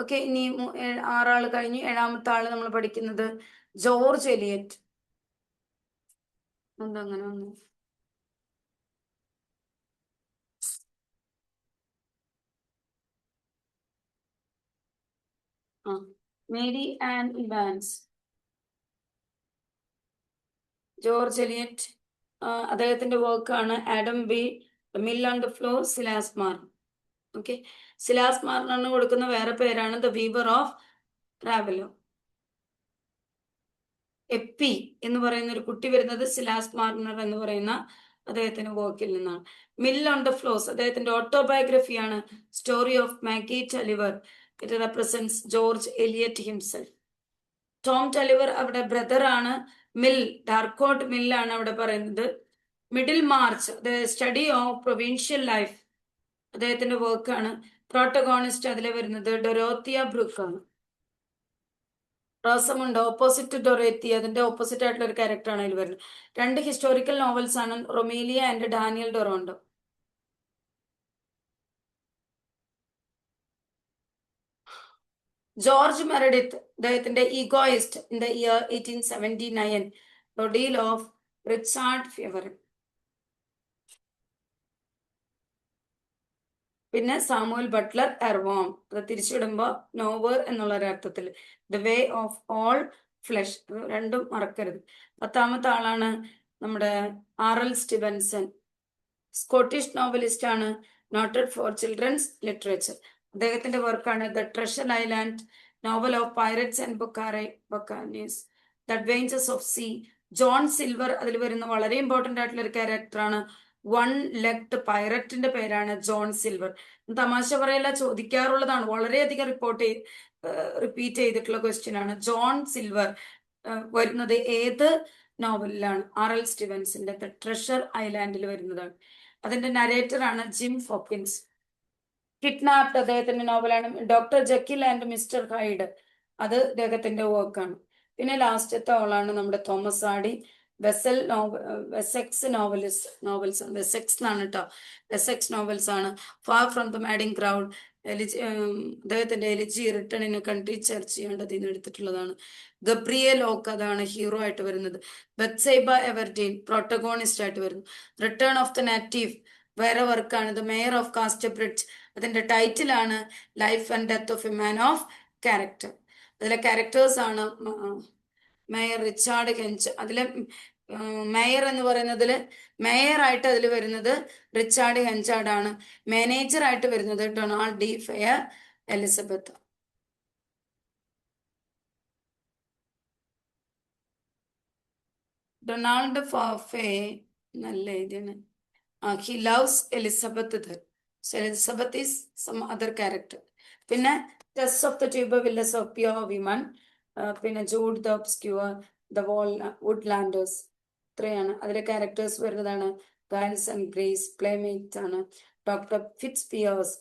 ഓക്കെ, ഇനി 6 ആള് കഴിഞ്ഞു. 7ാമത്തെ ആള് നമ്മൾ പഠിക്കുന്നത് ജോർജ് എലിയറ്റ്. എന്തങ്ങനെ വന്നു? Mary Ann Evans. George Eliot, അദ്ദേഹത്തിന്റെ വർക്കാണ് Adam Bede, Mill on the Floss, Silas Marner. Okay, Silas മാറിനാണ് കൊടുക്കുന്ന വേറെ പേരാണ് ദ വീവർ ഓഫ് റാവലോ. എപ്പി എന്ന് പറയുന്ന ഒരു കുട്ടി വരുന്നത് സിലാസ് മാർണർ എന്ന് പറയുന്ന അദ്ദേഹത്തിന്റെ വർക്കിൽ നിന്നാണ്. മിൽ ഓൺ ദ ഫ്ലോസ് അദ്ദേഹത്തിന്റെ ഓട്ടോബയോഗ്രഫിയാണ്. Story of Maggie Tulliver. It represents George Eliot himself. Tom Tulliver അവിടെ ബ്രദർ ആണ്. മിൽ, ഡാർക്കോട്ട് മില്ലാണ് അവിടെ പറയുന്നത്. Middlemarch, the study of provincial life, അദ്ദേഹത്തിന്റെ വർക്കാണ്. പ്രോട്ടഗോണിസ്റ്റ് അതിലെ വരുന്നത് ഡൊറോത്തിയ ബ്രൂക്ക് ആണ്. റോസമുണ്ട്, ഓപ്പോസിറ്റ് ഡൊറേത്തി, അതിന്റെ ഓപ്പോസിറ്റ് ആയിട്ടുള്ള ഒരു ക്യാരക്ടറാണ് അതിൽ വരുന്നത്. 2 ഹിസ്റ്റോറിക്കൽ നോവൽസ് ആണ്, Romola and Daniel Deronda. George Meredith, അദ്ദേഹത്തിന്റെ Egoist in the year 1879. Ordeal of Richard Feverel. പിന്നെ സാമുവൽ ബട്ട്ലർ എർവോം, അത് തിരിച്ചിടുമ്പോ നോവർ എന്നുള്ള ഒരു അർത്ഥത്തിൽ. The Way of All Flesh, രണ്ടും മറക്കരുത്. 10ാമത്തെ ആളാണ് നമ്മുടെ ആർ.എൽ. സ്റ്റിവൻസൺ. സ്കോട്ടിഷ് നോവലിസ്റ്റ് ആണ്, നോട്ടഡ് ഫോർ ചിൽഡ്രൻസ് ലിറ്ററേച്ചർ. അദ്ദേഹത്തിന്റെ വർക്കാണ് the Treasure Island, novel of pirates and buccaneers, the adventures of sea. John Silver അതിൽ വരുന്ന വളരെ ഇമ്പോർട്ടന്റ് ആയിട്ടുള്ള ഒരു ക്യാരക്ടറാണ്. 1-legged പൈററ്റിന്റെ പേരാണ് ജോൺ സിൽവർ. തമാശ പറയല്ല, ചോദിക്കാറുള്ളതാണ്, വളരെയധികം റിപ്പീറ്റ് ചെയ്തിട്ടുള്ള ക്വസ്റ്റ്യൻ ആണ്. ജോൺ സിൽവർ വരുന്നത് ഏത് നോവലിലാണ്? ആർ.എൽ. സ്റ്റിവൻസിന്റെ ദ ട്രഷർ ഐലാൻഡിൽ വരുന്നതാണ്. അതിന്റെ നരേറ്റർ ആണ് ജിം ഫോക്കിൻസ്. കിഡ്നാപ്ഡ് അദ്ദേഹത്തിന്റെ നോവലാണ്. ഡോക്ടർ ജക്കിൽ ആൻഡ് മിസ്റ്റർ ഹൈഡ്, അത് അദ്ദേഹത്തിന്റെ വർക്കാണ്. പിന്നെ ലാസ്റ്റത്തെ ആളാണ് നമ്മുടെ Thomas Aadi. Wessex novels Wessex എന്നാണ് കേട്ടോ, വെസെക്സ് നോവൽസ് ആണ്. Far from the madding crowd, അദ്ദേഹത്തിന്റെ elegy, return in country church ചെയ്യേണ്ടത് ഇന്ന് എടുത്തിട്ടുള്ളതാണ്. ഗബ്രിയേൽ ഓക്ക്, അതാണ് ഹീറോ ആയിട്ട് വരുന്നത്. ബത്സൈബ എവർഡീൻ പ്രോട്ടഗോണിസ്റ്റ് ആയിട്ട് വരുന്നു. റിട്ടേൺ ഓഫ് ദ നാറ്റീവ് വേറെ വർക്കാണ്. ദ മേയർ ഓഫ് കാസ്റ്റബ്രിഡ്ജ്, അതിന്റെ ടൈറ്റിലാണ് Life and Death of a Man of Character. അതിലെ ക്യാരക്ടേഴ്സ് ആണ് മേയർ റിച്ചാർഡ് കെഞ്ച്. അതിലെ മേയർ എന്ന് പറയുന്നതില് മേയർ ആയിട്ട് അതിൽ വരുന്നത് റിച്ചാർഡ് ഹെഞ്ചാർഡ് ആണ്. മാനേജർ ആയിട്ട് വരുന്നത് ഡൊണാൾഡ് ഡി ഫെയർ എലിസബത്ത്. ഡൊണാൾഡ് ഫേ നല്ല ഇതിന് he loves Elizabeth. Elizabeth is some other character. പിന്നെ Tess of the d'Urbervilles of pure women, പിന്നെ Jude the Obscure, the Woodlanders. ഇത്രയാണ് അതിലെ ക്യാരക്ടേഴ്സ് വരുന്നതാണ്. ഗൈൽസ് ആൻഡ് ഗ്രേസ് പ്ലേമേറ്റ്സ് ആണ്. ഡോക്ടർ ഫിറ്റ്സ് പിയേഴ്സ്,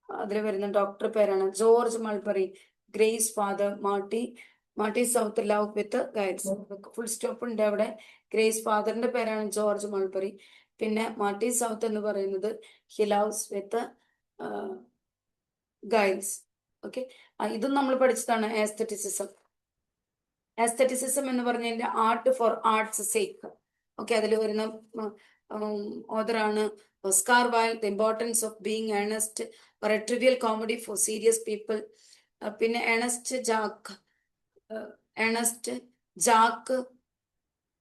അതിൽ വരുന്ന ഡോക്ടർ പേരാണ് George Melbury. Grace father Marty South, love with ഗൈഡ്സ്. ഫുൾ സ്റ്റോപ്പ് ഉണ്ട് അവിടെ. ഗ്രേസ് ഫാദറിന്റെ പേരാണ് ജോർജ് മൾബറി. പിന്നെ മാർട്ടി സൗത്ത് എന്ന് പറയുന്നത് ഹി ലവ്സ് വിത്ത് ഗൈഡ്സ്. ഓക്കെ, ഇതും നമ്മൾ പഠിച്ചതാണ്. ആസ്തെറ്റിസിസം എന്ന് പറഞ്ഞതിന്റെ art for art's sake. Okay, അതിൽ വരുന്ന ഓതറാണ് Oscar Wilde. The Importance of Being Earnest or a trivial comedy for serious people. പിന്നെ ഏണസ്റ്റ് ജാക്ക്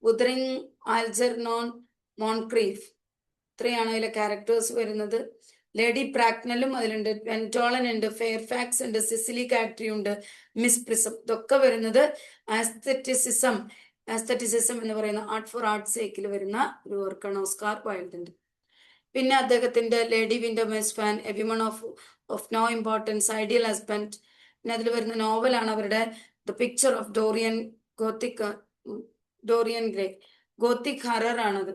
വുദറിങ്, ആൽജർനോൺ, മോൺക്രീഫ്, ഇത്രയാണ് അതിലെ ക്യാരക്ടേഴ്സ് വരുന്നത്. ലേഡി പ്രാക്നലും അതിലുണ്ട്, വെന്റോളൻ ഉണ്ട്, ഫെയർഫാക്സ് ഉണ്ട്, സിസിലി കാട്രി ഉണ്ട്, മിസ് പ്രിസം. ഇതൊക്കെ വരുന്നത് ആസ്തെറ്റിസിസം എന്ന് പറയുന്ന ആർട്ട് ഫോർ ആർട്ട് സേക്കിൽ വരുന്ന ഒരു വർക്കാണ്. ഓസ്കാർ വൈൽഡിന്റെ. പിന്നെ അദ്ദേഹത്തിന്റെ Lady Windermere's Fan, a Woman of No Importance, Ideal Husband. പിന്നെ അതിൽ വരുന്ന നോവലാണ് അവരുടെ the Picture of Dorian Gray. Gothic horror ആണത്.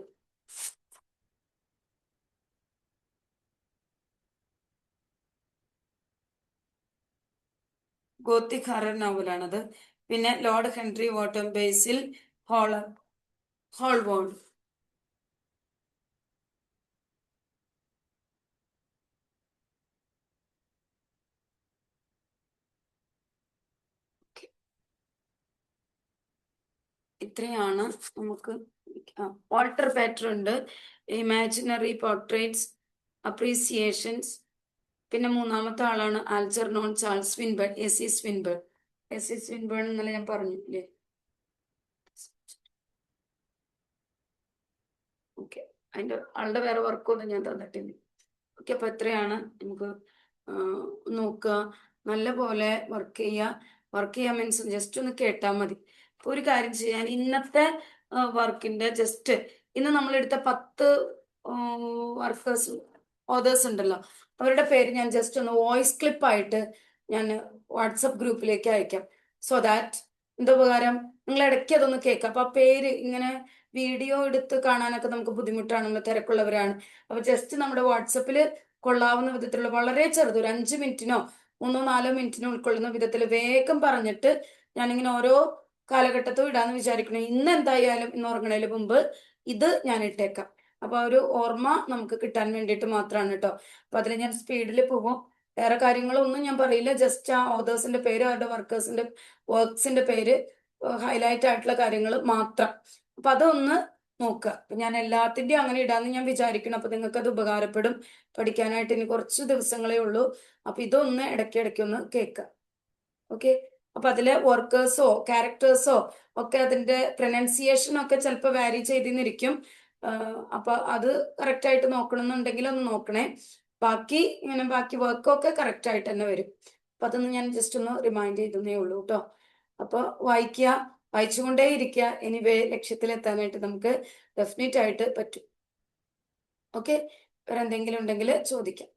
ഗോത്തിക് ഹറർ നോവലാണത്. പിന്നെ ലോർഡ് ഹെൻറി വാട്ടം, ബേസിൽ ഹോൾവോൾഡ്. ഇത്രയാണ് നമുക്ക്. വാൾട്ടർ പാറ്റർ ഉണ്ട്, ഇമാജിനറി പോർട്രേറ്റ്സ്, അപ്രീസിയേഷൻസ്. പിന്നെ മൂന്നാമത്തെ ആളാണ് ആൽജർനോൺ ചാൾസ് സ്വിൻബേൺ, എസി സ്വിൻബേൺ എന്നല്ല ഞാൻ പറഞ്ഞില്ലേ. ഓക്കെ, അതിന്റെ ആളുടെ വേറെ വർക്കൊന്നും ഞാൻ തന്നിട്ടില്ല. ഓക്കെ, അപ്പൊ എത്രയാണ് നമുക്ക് നോക്കുക. നല്ല പോലെ വർക്ക് ചെയ്യുക മീൻസ് ജസ്റ്റ് ഒന്ന് കേട്ടാൽ മതി. അപ്പൊ ഒരു കാര്യം ചെയ്യാൻ, ഇന്നത്തെ വർക്കിന്റെ ജസ്റ്റ് ഇന്ന് നമ്മൾ എടുത്ത 10 വർക്കേഴ്സ് ഓതേഴ്സ് ഉണ്ടല്ലോ, അവരുടെ പേര് ഞാൻ ജസ്റ്റ് ഒന്ന് വോയിസ് ക്ലിപ്പായിട്ട് ഞാൻ വാട്സപ്പ് ഗ്രൂപ്പിലേക്ക് അയക്കാം. സോ ദാറ്റ് എന്താ ഉപകാരം, നിങ്ങൾ ഇടയ്ക്ക് അതൊന്ന് കേൾക്കാം. അപ്പൊ ആ പേര് ഇങ്ങനെ വീഡിയോ എടുത്ത് കാണാനൊക്കെ നമുക്ക് ബുദ്ധിമുട്ടാണല്ലോ, തിരക്കുള്ളവരാണ്. അപ്പൊ ജസ്റ്റ് നമ്മുടെ വാട്സപ്പിൽ കൊള്ളാവുന്ന വിധത്തിലുള്ള വളരെ ചെറുത്, ഒരു 5 മിനിറ്റിനോ 3-4 മിനിറ്റിനോ ഉൾക്കൊള്ളുന്ന വിധത്തിൽ വേഗം പറഞ്ഞിട്ട് ഞാനിങ്ങനെ ഓരോ കാലഘട്ടത്തും ഇടാന്ന് വിചാരിക്കണം. ഇന്ന് എന്തായാലും ഇന്ന് ഉറങ്ങണതിന് മുമ്പ് ഇത് ഞാൻ ഇട്ടേക്കാം. അപ്പൊ ഒരു ഓർമ്മ നമുക്ക് കിട്ടാൻ വേണ്ടിയിട്ട് മാത്രമാണ് കേട്ടോ. അപ്പൊ അതിൽ ഞാൻ സ്പീഡിൽ പോകും. വേറെ കാര്യങ്ങളൊന്നും ഞാൻ പറയില്ല. ജസ്റ്റ് ആ ഓതേഴ്സിന്റെ പേര്, അവരുടെ വർക്കേഴ്സിന്റെ വർക്ക്സിന്റെ പേര്, ഹൈലൈറ്റ് ആയിട്ടുള്ള കാര്യങ്ങൾ മാത്രം. അപ്പൊ അതൊന്ന് നോക്കുക. അപ്പൊ ഞാൻ എല്ലാത്തിന്റെയും അങ്ങനെ ഇടാന്ന് ഞാൻ വിചാരിക്കണം. അപ്പൊ നിങ്ങൾക്ക് അത് ഉപകാരപ്പെടും. പഠിക്കാനായിട്ട് ഇനി കുറച്ച് ദിവസങ്ങളേ ഉള്ളൂ. അപ്പൊ ഇതൊന്ന് ഇടയ്ക്കിടയ്ക്ക് ഒന്ന് കേൾക്കുക. ഓക്കെ, അപ്പൊ അതിലെ വർക്കേഴ്സോ ക്യാരക്ടേഴ്സോ ഒക്കെ അതിന്റെ പ്രൊനൗൺസിയേഷൻ ഒക്കെ ചിലപ്പോൾ വാരി ചെയ്തിരിക്കും. അപ്പൊ അത് കറക്റ്റ് ആയിട്ട് നോക്കണമെന്നുണ്ടെങ്കിൽ ഒന്ന് നോക്കണേ. ബാക്കി വർക്കൊക്കെ കറക്റ്റ് ആയിട്ട് തന്നെ വരും. അപ്പൊ അതൊന്ന് ഞാൻ ജസ്റ്റ് ഒന്ന് റിമൈൻഡ് ചെയ്തേ ഉള്ളൂ കേട്ടോ. അപ്പൊ വായിച്ചുകൊണ്ടേ ഇരിക്കുക. എനിവേ ലക്ഷ്യത്തിലെത്താനായിട്ട് നമുക്ക് ഡെഫിനറ്റ് ആയിട്ട് പറ്റും. ഓക്കെ, വേറെ എന്തെങ്കിലും ഉണ്ടെങ്കിൽ ചോദിക്കാം.